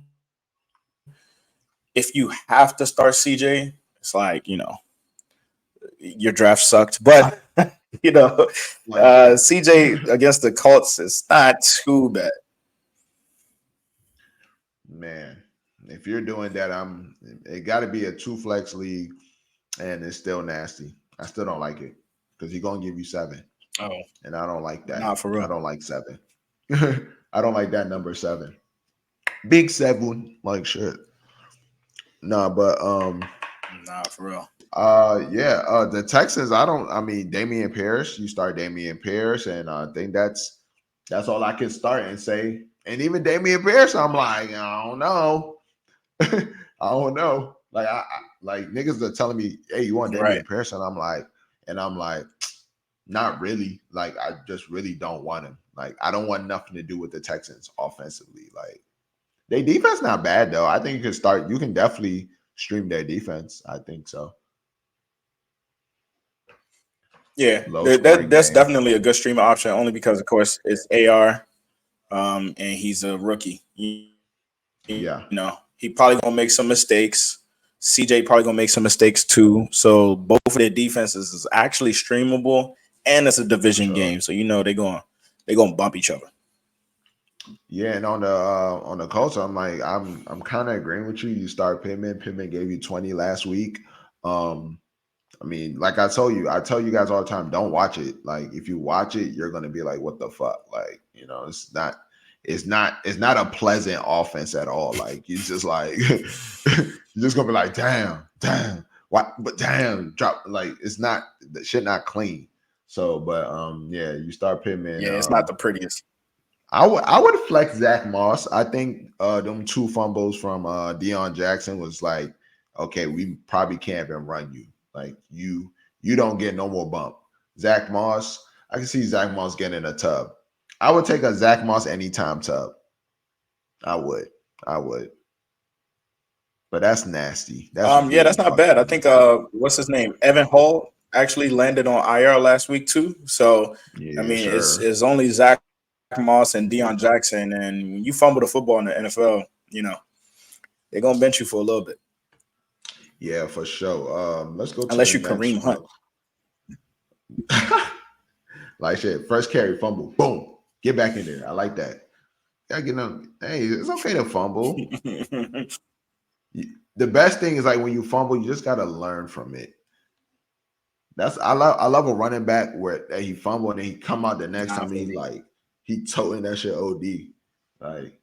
if you have to start CJ, it's like your draft sucked, but you know Like, CJ against the Colts is not too bad. man, if you're doing that, it got to be a two flex league, and it's still nasty. I still don't like it because he's gonna give you 7, Oh, and I don't like that. not for I real. don't like 7. I don't like that number 7. Big 7, like shit. Nah, but Nah, for real. The Texans. I mean, Damian Pierce. You start Damian Pierce, and I think that's all I can start and say. And even Damian Pierce, I'm like, I don't know. I don't know. Like like niggas are telling me, hey, you want Right. Damian Pierce? And I'm like, not really. Like, I just really don't want him. Like, I don't want nothing to do with the Texans offensively. Like, their defense not bad though. I think you can definitely stream their defense. I think so. Yeah, Low scoring that's game. definitely a good streamer option. Only because, of course, it's AR, and he's a rookie. You Yeah, know, he probably gonna make some mistakes. CJ probably gonna make some mistakes too. So both of their defenses is actually streamable, and it's a for division sure. game. So they're gonna bump each other. Yeah, and on the Colts, I'm kind of agreeing with you. You start Pittman. Pittman gave you 20 last week. Um, I mean, like I tell you guys all the time, don't watch it. Like, if you watch it, you're gonna be like, what the fuck? Like, it's not a pleasant offense at all. Like, you just like you're just gonna be like, damn, what? But damn, drop, like, it's not, the shit not clean. So, but yeah, you start Pittman. Yeah, it's not the prettiest. I would flex Zach Moss. I think them two fumbles from Deion Jackson was like, okay, we probably can't even run you. Like, you don't get no more bump. Zach Moss, I can see Zach Moss getting in a tub. I would take a Zach Moss anytime tub. I would. I would. But that's nasty. That's Yeah, really that's not bad. I fucking think nasty. what's his name? Evan Hall actually landed on IR last week too. So I Yeah, mean, sure. it's only Zach Moss and Deion Jackson, and when you fumble the football in the NFL, they're gonna bench you for a little bit, Yeah, for sure. Let's go to unless the you next Kareem Hunt. one. Like shit, first carry, fumble, boom, get back in there. I like that. Gotta get them. Hey, it's okay to fumble. The best thing is, like, when you fumble, you just gotta learn from it. I love a running back where that he fumble and then he come out the next Nah, time, for he real. like he toting that shit OD. Like,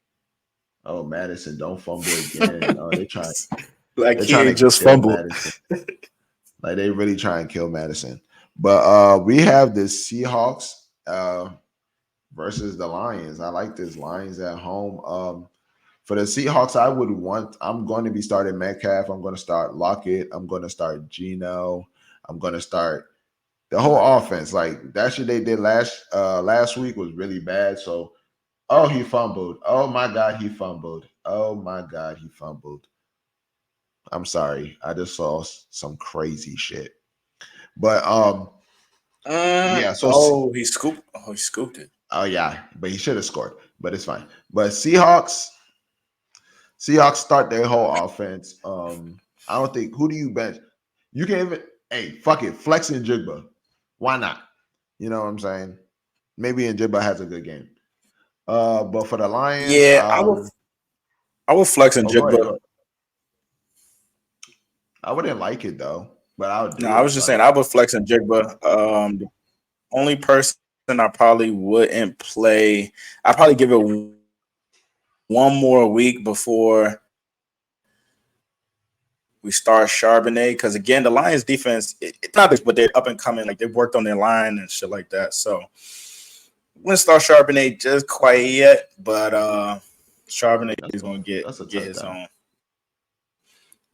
oh, Madison, don't fumble again. Oh, Like they're he trying ain't to just kill fumbled. Madison. Like, they really try and kill Madison. But we have the Seahawks versus the Lions. I like this, Lions at home. For the Seahawks, I'm going to be starting Metcalf. I'm going to start Lockett. I'm going to start Geno. I'm going to start the whole offense. Like, that shit they did last week was really bad. So, oh, he fumbled. Oh my God, he fumbled. Oh my God, he fumbled. I'm sorry. I just saw some crazy shit. But yeah, so He scooped it. oh yeah, but he should have scored. But it's fine. But Seahawks start their whole offense. I don't think, who do you bench? You can even, hey, fuck it, flex in Jigba. Why not? You know what I'm saying? Maybe Jigba has a good game. But for the Lions, Yeah, I would flex in oh, go ahead, go Jigba. ahead. I wouldn't like it though, but I would No, do I it. was just saying Like, I would flex in Jigba. The only person I probably wouldn't play, I'd probably give it one more week before we start Charbonnet. Because again, the Lions defense, it's not this, but they're up and coming. Like they've worked on their line and shit like that. So wouldn't start Charbonnet just quite yet, but Charbonnet is gonna that's a get his touchdown. own.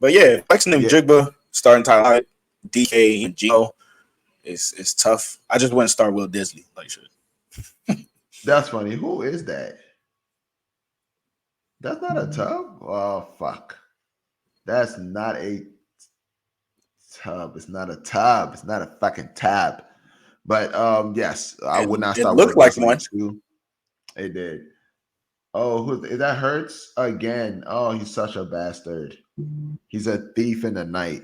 But yeah, flexing him Yeah, Jigba, starting Tyler, DK and Gino is tough. I just wouldn't start Will Disley like shit. that's funny. Who is that? That's not a tub. Oh fuck. That's not a tub. It's not a tub. It's not a fucking tab. But yes, I would not It start Will looked like Disley one. too. It did. Oh, who is that? Hurts again. Oh, he's such a bastard. He's a thief in the night.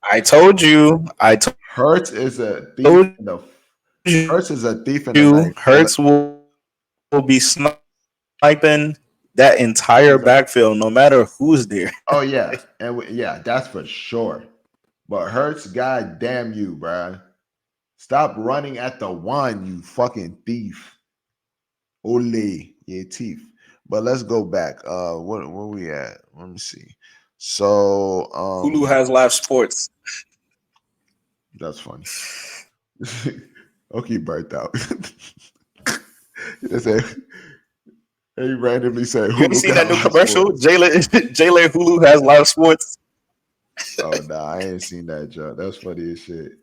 I told you. I Hurts is a thief told in the you. Hurts is a thief in the night. Hurts will be sniping that entire He's a backfield, no matter who's there. Oh yeah, and yeah, that's for sure. But Hurts, god damn you, bruh. Stop running at the one, you fucking thief. Ole, yeah, thief. But let's go back. Where we at? Let me see. So Hulu has live sports. that's funny. Okay, burnt out. He just said he randomly said You ain't Hulu seen got that new live commercial? sports. Jalen Hulu has live sports. Oh no, I ain't seen that joke. That's funny as shit.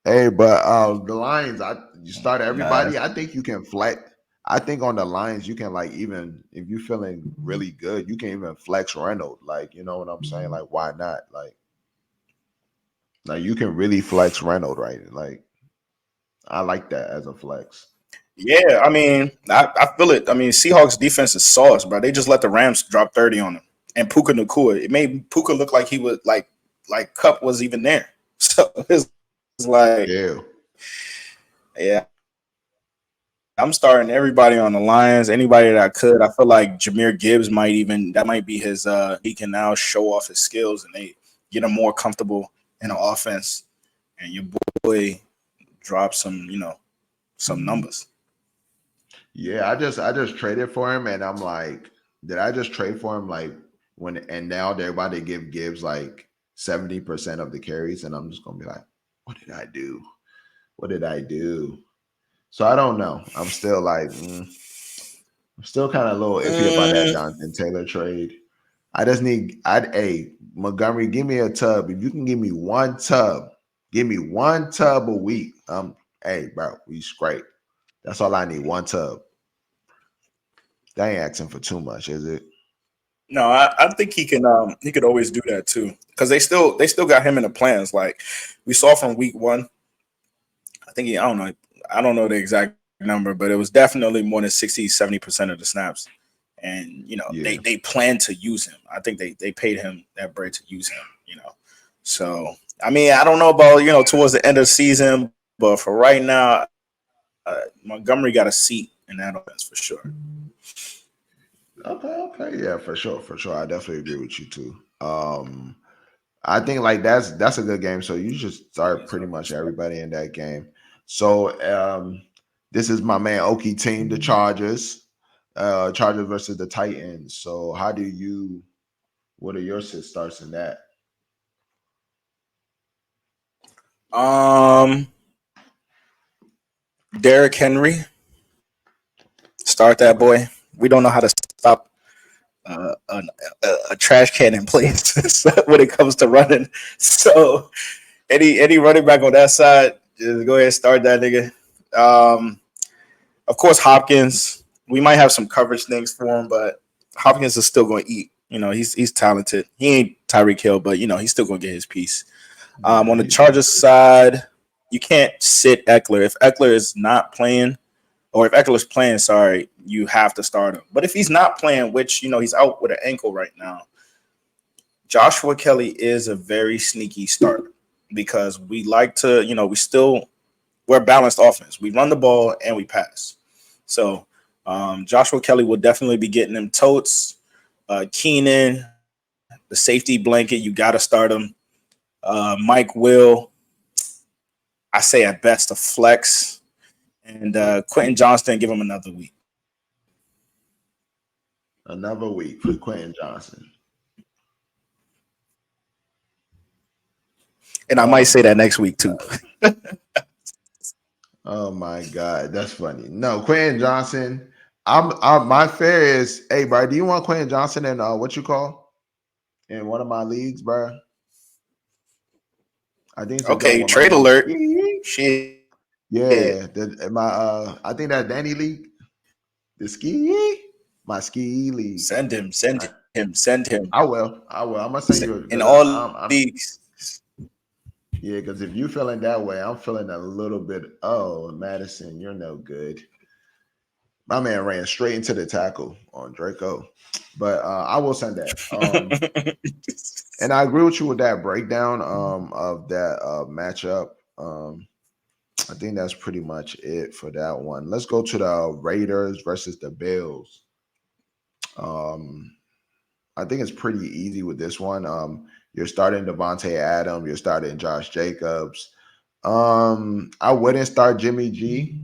Hey, but the Lions, you start Nah. everybody. I think you can flex. I think on the Lions, you can like even if you feeling really good, you can even flex Reynolds. Like, you know what I'm saying? Like, why not? Like you can really flex Reynolds, right? Like, I like that as a flex. Yeah, I mean, I feel it. I mean, Seahawks defense is sauce, bro. They just let the Rams drop 30 on them. And Puka Nakua, it made Puka look like he was like Cup was even there. So it's like, Yeah. yeah, I'm starting everybody on the Lions. Anybody that I could. I feel like Jameer Gibbs might even that might be his he can now show off his skills and they get him more comfortable in the offense. And your boy drop some, some numbers. Yeah, I just traded for him and I'm like, did I just trade for him like when and now they're about to give Gibbs like 70% of the carries and I'm just gonna be like, what did I do? What did I do? So I don't know. I'm still like, I'm still kind of a little iffy about that Mm, Jonathan Taylor trade. I just need, hey, Montgomery, give me a tub. If you can give me one tub, give me one tub a week. Hey, bro, we straight. That's all I need. One tub. They ain't asking for too much, is it? no, I think he could always do that too because they still got him in the plans. Like we saw from week one, I think I don't know the exact number, but it was definitely more than 60-70% of the snaps. And Yeah. they plan to use him. I think they paid him that bread to use him. So I mean I don't know about towards the end of the season, but for right now, Montgomery got a seat in that offense for sure. Okay. Yeah, for sure. For sure. I definitely agree with you too. I think like that's a good game. So you should start pretty much everybody in that game. So this is my man Oki team, the Chargers. Chargers versus the Titans. So what are your sit starts in that? Um, Derrick Henry, start that Okay. boy. We don't know how to stop a trash can in place when it comes to running. So any running back on that side, just go ahead and start that nigga. Um, of course Hopkins. We might have some coverage things for him, but Hopkins is still going to eat. He's talented. He ain't Tyreek Hill, but he's still going to get his piece. Yeah, On the he's gonna Chargers side, you can't sit Eckler. If Eckler is not playing, or if Eckler's playing, sorry, you have to start him. But if he's not playing, which he's out with an ankle right now, Joshua Kelly is a very sneaky starter because we like to, we're a balanced offense. We run the ball and we pass. So Joshua Kelly will definitely be getting them totes. Keenan, the safety blanket, you got to start him. Mike Will, I say at best a flex, and Quentin Johnston, give him another week. another week for Quentin Johnson. And I might Oh say my that next week too. god. Oh my god, that's funny. No, Quentin Johnson. My fear is, hey, bro, do you want Quentin Johnson in what you call in one of my leagues, bro? I think it's a good Okay, one. My trade man alert. Ski. Shit. Yeah, I think that Danny League, the Ski, my Ski League. Send him, send I, him, send him. I will. I'm gonna send you In because all I'm leagues. yeah. Because if you feeling that way, I'm feeling a little bit. Oh, Madison, you're no good. My man ran straight into the tackle on Draco, but I will send that. And I agree with you with that breakdown of that matchup. I think that's pretty much it for that one. Let's go to the Raiders versus the Bills. Um, I think it's pretty easy with this one. You're starting Devontae Adams. You're starting Josh Jacobs. I wouldn't start Jimmy G,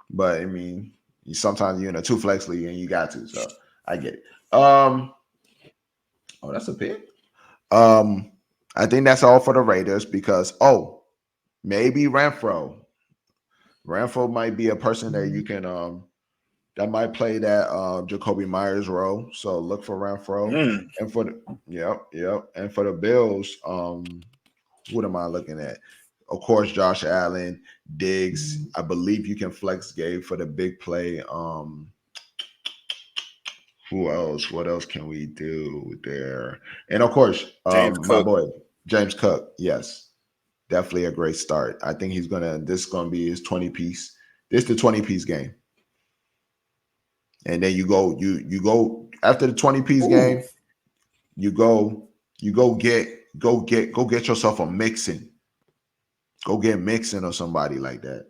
but I mean, sometimes you're in a two flex league and you got to. So I get it. Oh, that's a pick. Um, I think that's all for the Raiders because maybe Renfro. Renfro might be a person that you can that might play that Jacoby Myers role. So look for Renfro. Mm, And for the yep. And for the Bills, what am I looking at? Of course, Josh Allen, Diggs. I believe you can flex Gabe for the big play. Who else? What else can we do there? And of course, James my Cook. boy James Cook. Yes, definitely a great start. I think he's gonna. This is gonna be his 20 piece. This is the 20 piece game, and then you go after the 20 piece Ooh, game. You go get yourself a Mixon. Go get Mixon or somebody like that.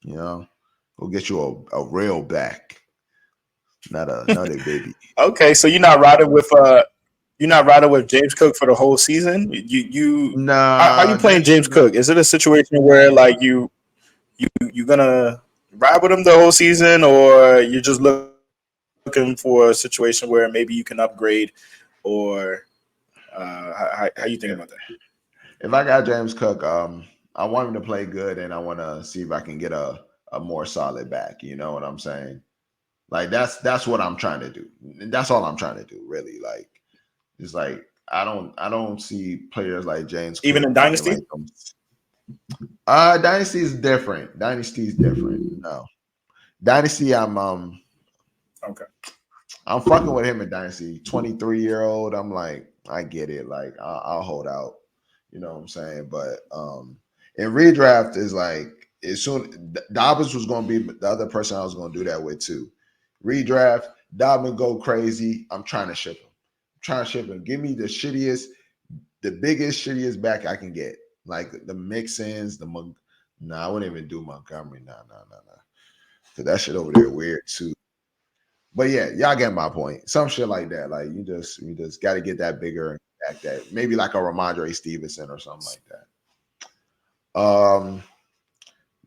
You know, go get you a real back, not a baby. okay. So you're not riding with James Cook for the whole season. How you Nah, playing James Cook? Is it a situation where like you gonna ride with him the whole season, or you're just looking for a situation where maybe you can upgrade, or how you thinking about that? if I got James Cook, I want him to play good, and I want to see if I can get a more solid back. You know what I'm saying? Like that's what I'm trying to do. That's all I'm trying to do, really. Like it's like I don't see players like James Even Cook in being Dynasty? like them. Dynasty is different. Dynasty is different. No, Dynasty. Okay. I'm fucking with him in Dynasty. 23-year-old. I'm like, I get it. Like, I'll hold out. You know what I'm saying? But in redraft is like as soon Dobbins was gonna be the other person I was gonna do that with too. Redraft, Dobbins go crazy. I'm trying to ship him. I'm trying to ship him. Give me the biggest, shittiest back I can get. Like the Mixins, I wouldn't even do Montgomery. Nah. Cause that shit over there weird too. But yeah, y'all get my point. Some shit like that. Like you just got to get that bigger back that maybe like a Ramondre Stevenson or something like that.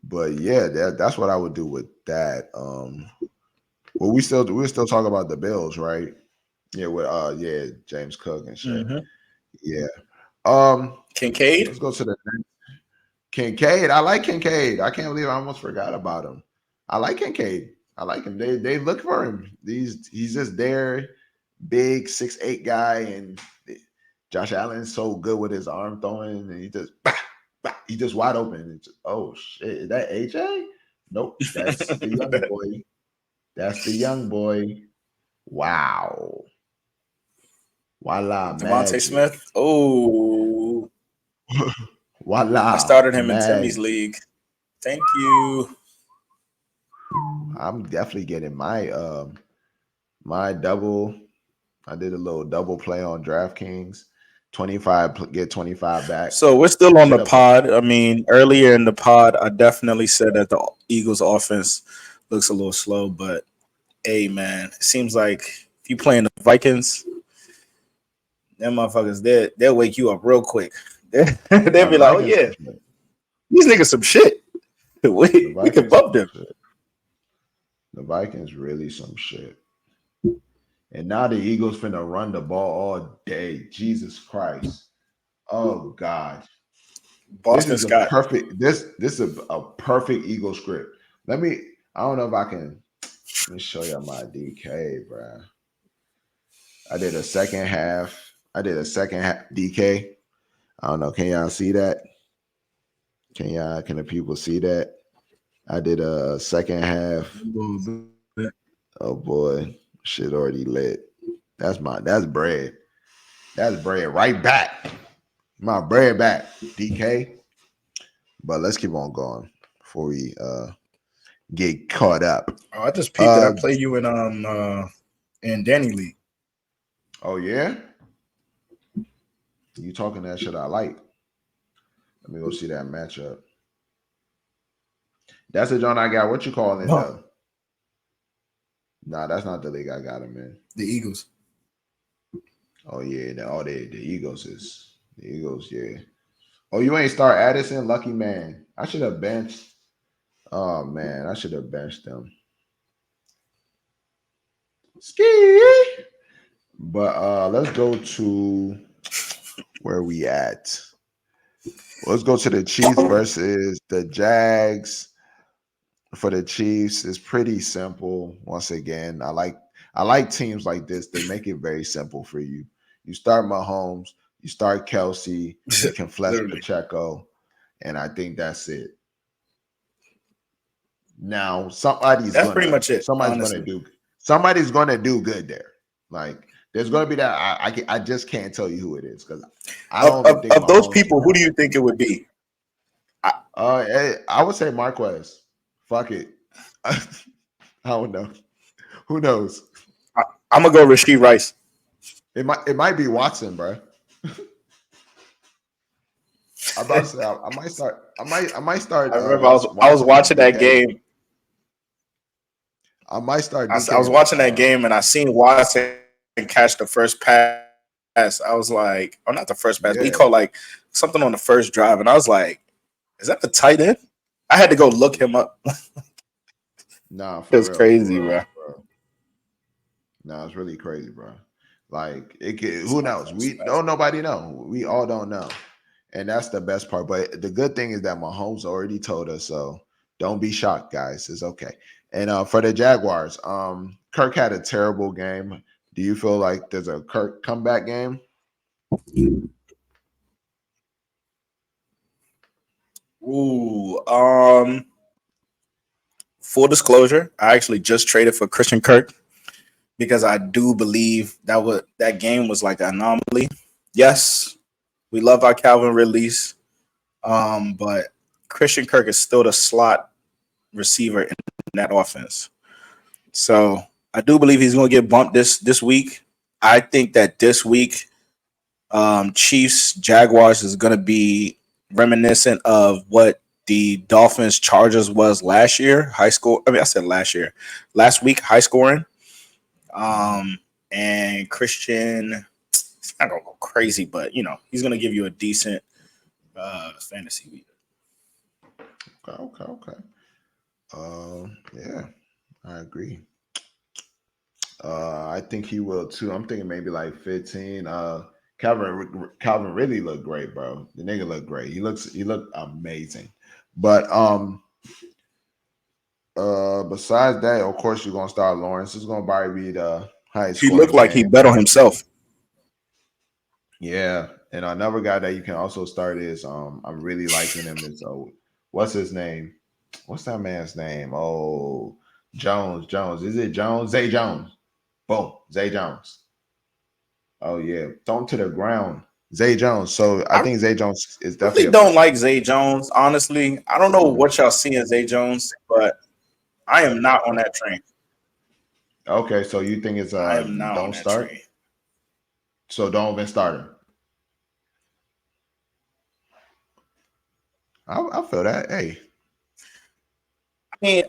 But yeah, that's what I would do with that. Well, we still talk about the Bills, right? Yeah, with James Cook and shit. Mm-hmm. Yeah. Um, Kincaid. let's go to the Kincaid. I like Kincaid. I can't believe I almost forgot about him. I like Kincaid. I like him. They look for him. He's just there, big 6'8" guy, and Josh Allen's so good with his arm throwing, and he just wide open. Oh shit, is that AJ? Nope, that's the young boy. That's the young boy. Wow, voila, Devontae magic. Smith. Oh, I Voila, started him in Timmy's magic. league. Thank you. I'm definitely getting my double. I did a little double play on DraftKings. 25 get 25 back. So we're still on the Should have put pod. I mean, earlier in the pod, I definitely said that the Eagles' offense looks a little slow, but hey, man, it seems like if you playing the Vikings, them motherfuckers, they'll wake you up real quick. They'll the be like, oh Vikings yeah, some shit. these niggas some shit. The We can Vikings bump some them. shit. The Vikings really some shit. And now the Eagles finna run the ball all day. Jesus Christ. Oh God. This Boston is the Scott. perfect this is a perfect Eagle script. Let me I don't know if I can let me show you my DK, bro. I did a second half. I did a second half DK. I don't know. Can y'all see that? Can the people see that? I did a second half. Oh boy, shit already lit. That's bread. That's bread right back. My bread back, DK. But let's keep on going before we get caught up. Oh, I just peeped that. I Uh play you in Danny League. oh yeah? You talking that shit I like. Let me go see that matchup. That's the John I got. What you calling it Huh. though? Nah, that's not the league I got him in. The Eagles. Oh yeah, the Eagles is the Eagles, yeah. Oh, you ain't start Addison, lucky man. I should have benched. Oh man, I should have benched them. Ski. But let's go to where we at. Let's go to the Chiefs versus the Jags. For the Chiefs, it's pretty simple. Once again, I like teams like this. They make it very simple for you. You start Mahomes, you start Kelsey, you can flex Literally. Pacheco, and I think that's it. Now somebody's That's pretty gonna much it, somebody's gonna honestly. do somebody's gonna do good there. Like there's gonna be that I just can't tell you who it is because I Of, don't even of, think of those Mahomes can people, who do catch you it. think it would be? I, I would say Marquez. Fuck it. I don't know. Who knows? I'm gonna go Rasheed Rice. It might be Watson, bro. I'm about to say I might start. I might start I remember I was Watson and watching that DK. game. I might start I DK was and watching that game and I seen Watson catch the first pass. I was like, or not the first pass, but he called like yeah. something on the first drive, and I was like, is that the tight end? I had to go look him up. Nah, It was for real, crazy, for real, bro. for real. Nah, it's really crazy, bro. Like it could, who knows? We don't nobody know. We all don't know. And that's the best part. But the good thing is that Mahomes already told us, so don't be shocked, guys. It's okay. And for the Jaguars, Kirk had a terrible game. Do you feel like there's a Kirk comeback game? Ooh, full disclosure, I actually just traded for Christian Kirk because I do believe that game was like an anomaly. Yes, we love our Calvin Ridley's, but Christian Kirk is still the slot receiver in that offense. So I do believe he's going to get bumped this week. I think that this week, Chiefs Jaguars is going to be reminiscent of what the Dolphins Chargers was last year. High score. I mean, I said last year, last week, high scoring. And Christian, it's not gonna go crazy, but he's gonna give you a decent fantasy week. Okay, okay, okay. Yeah, I agree. I think he will too. I'm thinking maybe like 15. Calvin really looked great, bro. The nigga looked great. He looked amazing. But besides that, of course you're gonna start Lawrence. It's gonna probably be the highest He scoring looked like he game. bet on himself. Yeah. And another guy that you can also start is I'm really liking him is what's his name? What's that man's name? Oh, Jones. Jones. Is it Jones? Zay Jones. Boom. Zay Jones. Oh yeah, thrown to the ground. Zay Jones. So I I think Zay Jones is definitely really a don't flex. like Zay Jones, honestly. I don't know Mm. what y'all see in Zay Jones, but I am not on that train. Okay, so you think it's I am not on don't that start? train. So don't even start him. I feel that. Hey, I mean,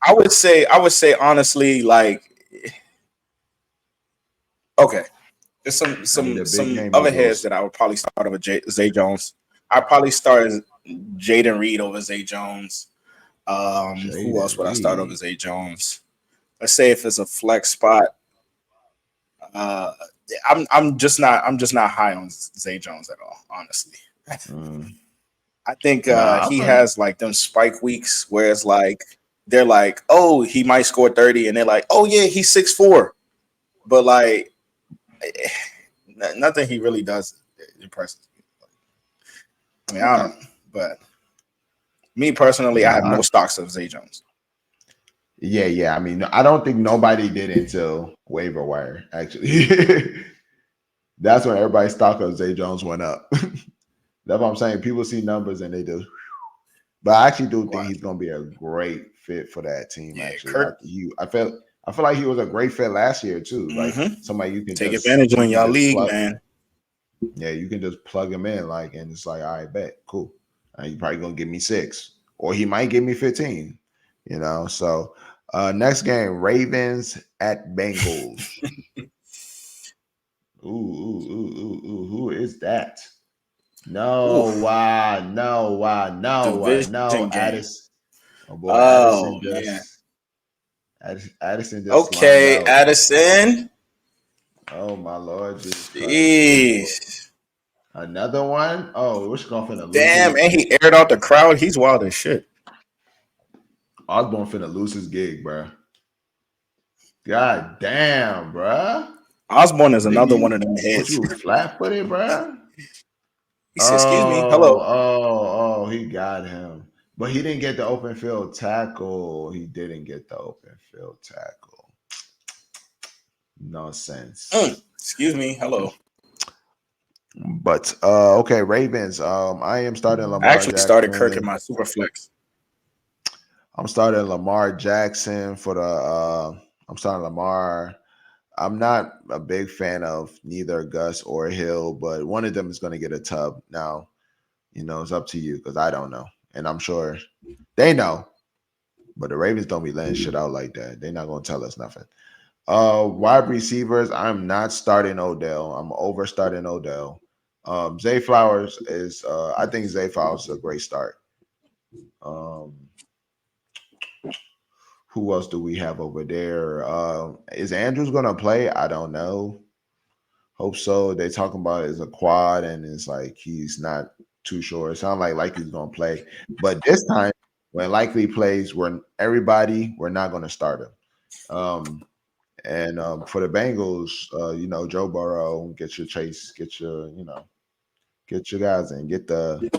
I would say honestly, like, okay, there's some I mean some the big some game other heads Eagles. that I would probably start over Zay Jones. I probably start Jaden Reed over Zay Jones. Who else Jaden would I start over Reed. Zay Jones? Let's say if it's a flex spot. Uh, I'm just not high on Zay Jones at all, honestly. Mm. I think Nah, I he feel. has like them spike weeks where it's like they're like, oh, he might score 30, and they're like, oh yeah, he's 6'4", but like nothing he really does impresses me. I mean, I Okay. don't know, but me personally, I have Nah. no stocks of Zay Jones. Yeah, yeah. I mean, I don't think nobody did until waiver wire. Actually, that's when everybody's stock of Zay Jones went up. That's what I'm saying. People see numbers and they do. But I actually do think What? he's going to be a great fit for that team. Yeah, Actually, Kirk. I feel like he was a great fit last year too. Like Mm-hmm. somebody Take advantage you on can y'all just league, plug. man. Yeah, you can just plug him in like, and it's like, all right, bet, cool. You probably gonna give me 6, or he might give me 15. So next game, Ravens at Bengals. Ooh, who is that? Ooh, No, why? No, why? No, why? division No, game. Addis. Oh boy, Oh Addison man. just Addison just slumped Okay, out. Addison. Oh my Lord, Jesus Christ! Jeez. Another one. Oh, we're finna lose Damn, his. and he aired out the crowd. He's wild as shit. Osborne finna lose his gig, bruh. God damn, bruh. Osborne is Nigga, another one you of them what heads. you flat footed, bruh? He said, "Excuse me, hello." He got him. But he didn't get the open field tackle. He didn't get the open field tackle. No sense. Excuse me, hello. But okay, Ravens. I am starting I Lamar actually started Kirk in Jackson. my super flex. I'm starting Lamar Jackson for the I'm starting Lamar. I'm not a big fan of neither Gus or Hill, but one of them is going to get a tub. Now, it's up to you because I don't know. And I'm sure they know, but the Ravens don't be letting shit out like that. They're not going to tell us nothing. Wide receivers, I'm not starting Odell. I'm over starting Odell. Zay Flowers is, I think Zay Flowers is a great start. Um, who else do we have over there? Is Andrews going to play? I don't know. Hope so. They talking about it as a quad, and it's like he's not too sure. It sounds like he's gonna play, but this time when likely plays, we're not gonna start him. And for the Bengals, Joe Burrow, get your Chase, get your guys in, get the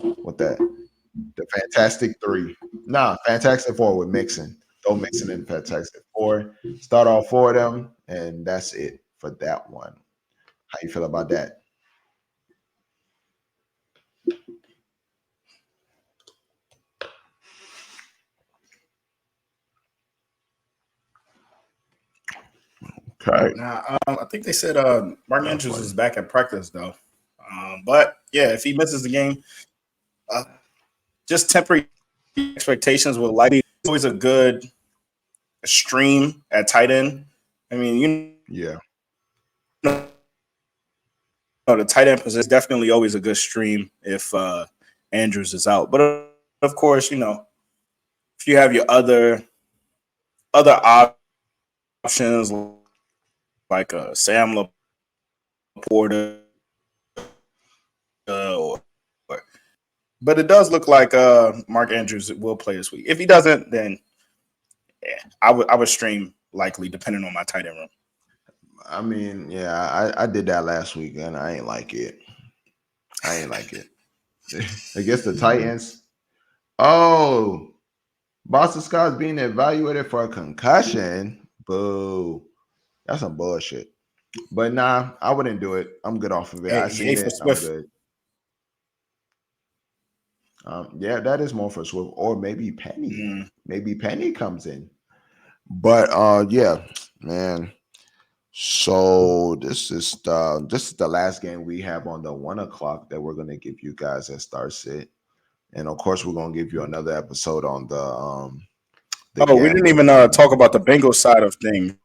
Fantastic Three. Nah, Fantastic Four with Mixon. Throw Mixon in Fantastic Four. Start all four of them, and that's it for that one. How you feel about that? Okay. Now, I think they said Mark That's Andrews funny. is back at practice though. But yeah, if he misses the game, uh, just temporary expectations will likely always a good stream at tight end. I mean, Yeah. know, the tight end position is definitely always a good stream if Andrews is out. But of course, if you have your other options like Sam Laporta, or, but it does look like Mark Andrews will play this week. If he doesn't, then yeah, I would stream likely depending on my tight end room. I mean, yeah, I did that last week and I ain't like it. I ain't like it. Against the Titans. Oh, Boston Scott's being evaluated for a concussion. Boo. That's some bullshit. But nah, I wouldn't do it. I'm good off of it. I Hey, seen for it. I'm Swift. good. Yeah, that is more for Swift. Or maybe Penny. Mm. Maybe Penny comes in. But yeah, man. So this is the last game we have on the 1 o'clock that we're gonna give you guys at Start Sit, and of course we're gonna give you another episode on the Oh, we didn't even gambling. talk about the Bengals side of things.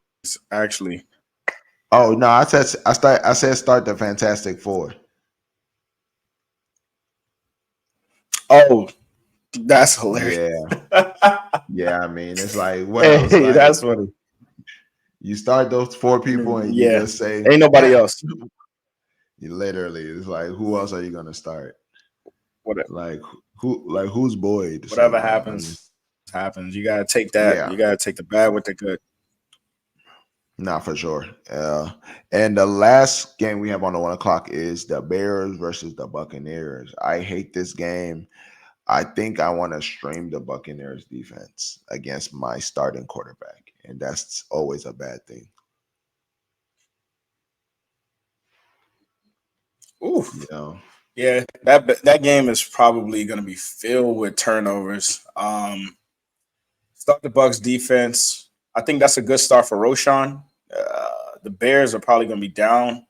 Actually, Oh no, I said start the Fantastic Four. oh, that's hilarious. Yeah, yeah. I mean, it's like what else? Hey, Like that's funny. you start those four people and you Yeah, just say, ain't nobody yeah. else. You literally, it's like who else are you gonna start? Whatever, Like who's Boyd? whatever So I mean, happens, happens. You gotta take that. yeah. You gotta take the bad with the good. Not for sure. And the last game we have on the 1 o'clock is the Bears versus the Buccaneers. I hate this game. I think I want to stream the Buccaneers defense against my starting quarterback, and that's always a bad thing. Ooh, You know? yeah, that game is probably gonna be filled with turnovers. Start the Bucks defense. I think that's a good start for Roshan. The Bears are probably gonna be down.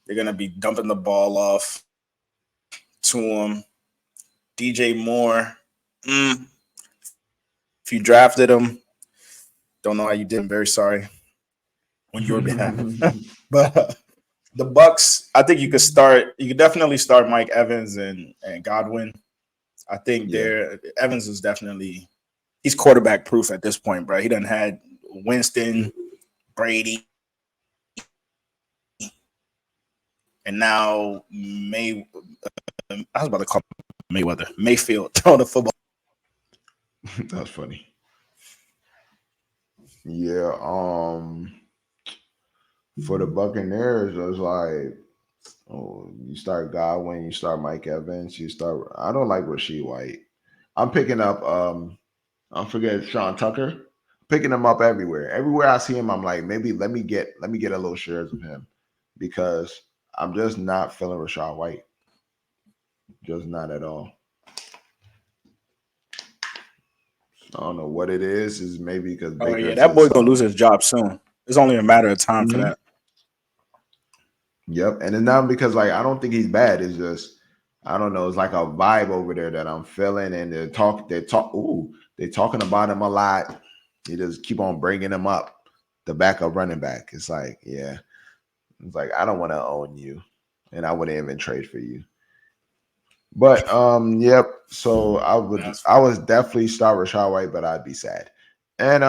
They're gonna be dumping the ball off to him. DJ Moore. If you drafted him, don't know how you did. I'm very sorry on your behalf. But the Bucks, I think you could start. You could definitely start Mike Evans and Godwin. I think Yeah. Evans is definitely he's quarterback proof at this point, bro. He done had Winston, Brady, and now I was about to call Mayfield throwing the football. That's funny. Yeah. For the Buccaneers, it was like, oh, you start Godwin, you start Mike Evans, you start. I don't like Rasheed White. I'm picking up. I forget Sean Tucker. Picking him up everywhere. Everywhere I see him, I'm like, maybe let me get a little shares of him because I'm just not feeling Rashad White. Just not at all. I don't know what it is. Is maybe because Oh yeah, Baker's that is boy's gonna lose his job soon. It's only a matter of time for Mhm. that. Yep. And it's not because like I don't think he's bad. It's just I don't know. It's like a vibe over there that I'm feeling, and they're talking about him a lot. They just keep on bringing him up. The backup running back. It's like, yeah. It's like I don't want to own you, and I wouldn't even trade for you. But yep. So That's I was definitely start Rashad White, but I'd be sad. And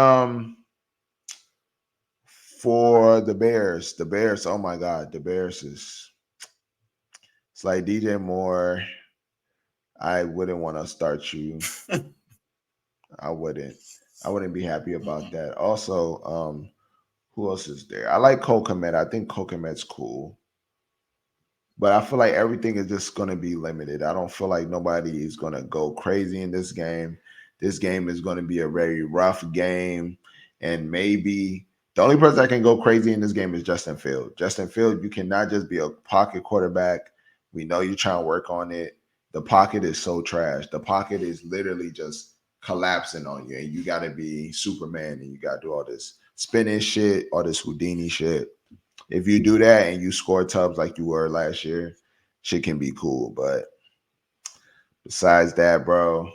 for the Bears, oh my God, the Bears is it's like DJ Moore. I wouldn't want to start you. I wouldn't. I wouldn't be happy about that. Also, who else is there? I like Cole Kmet. I think Cole Kmet's cool. But I feel like everything is just going to be limited. I don't feel like nobody is going to go crazy in this game. This game is going to be a very rough game. And maybe the only person that can go crazy in this game is Justin Field. Justin Field, you cannot just be a pocket quarterback. We know you're trying to work on it. The pocket is so trash. The pocket is literally just collapsing on you. And you got to be Superman and you got to do all this spinning shit, all this Houdini shit. If you do that and you score tubs like you were last year, shit can be cool. But besides that, bro,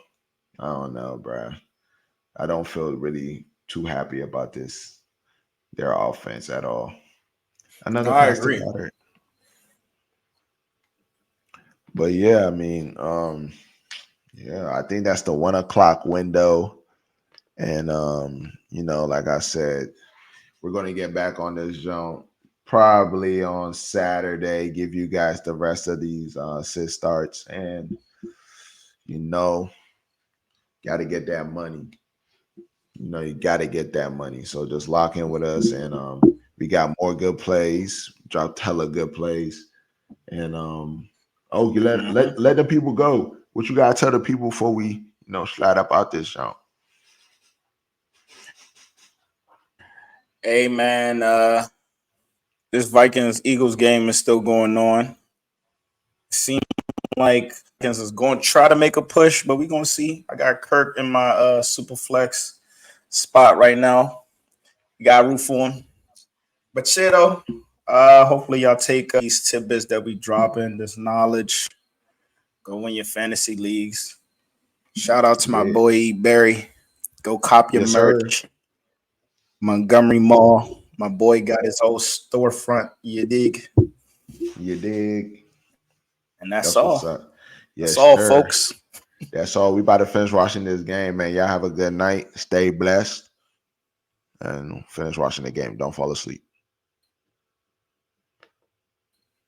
I don't know, bro. I don't feel really too happy about their offense at all. no, Another I pass to agree. Goddard. But yeah, I mean, yeah, I think that's the 1 o'clock window. And like I said, we're gonna get back on this jump probably on Saturday, give you guys the rest of these sit starts and you know, gotta get that money. You gotta get that money. So just lock in with us and we got more good plays, dropped hella good plays. And oh, you Hmm. let the people go. What you gotta tell the people before we, slide up out this jump. Hey man, this Vikings Eagles game is still going on. Seems like Vikings is going to try to make a push, but we're gonna see. I got Kirk in my super flex spot right now. You got root for him. But shit though, hopefully y'all take these tidbits that we drop in, this knowledge. Go win your fantasy leagues. Shout out to my Yeah. boy Barry. Go cop your Yes, sir. merch. Montgomery Mall. My boy got his whole storefront. You dig? You dig? And that's That's what's all. up. That's Yes, all, sir. folks. That's all. We about to finish watching this game, man. Y'all have a good night. Stay blessed and finish watching the game. Don't fall asleep.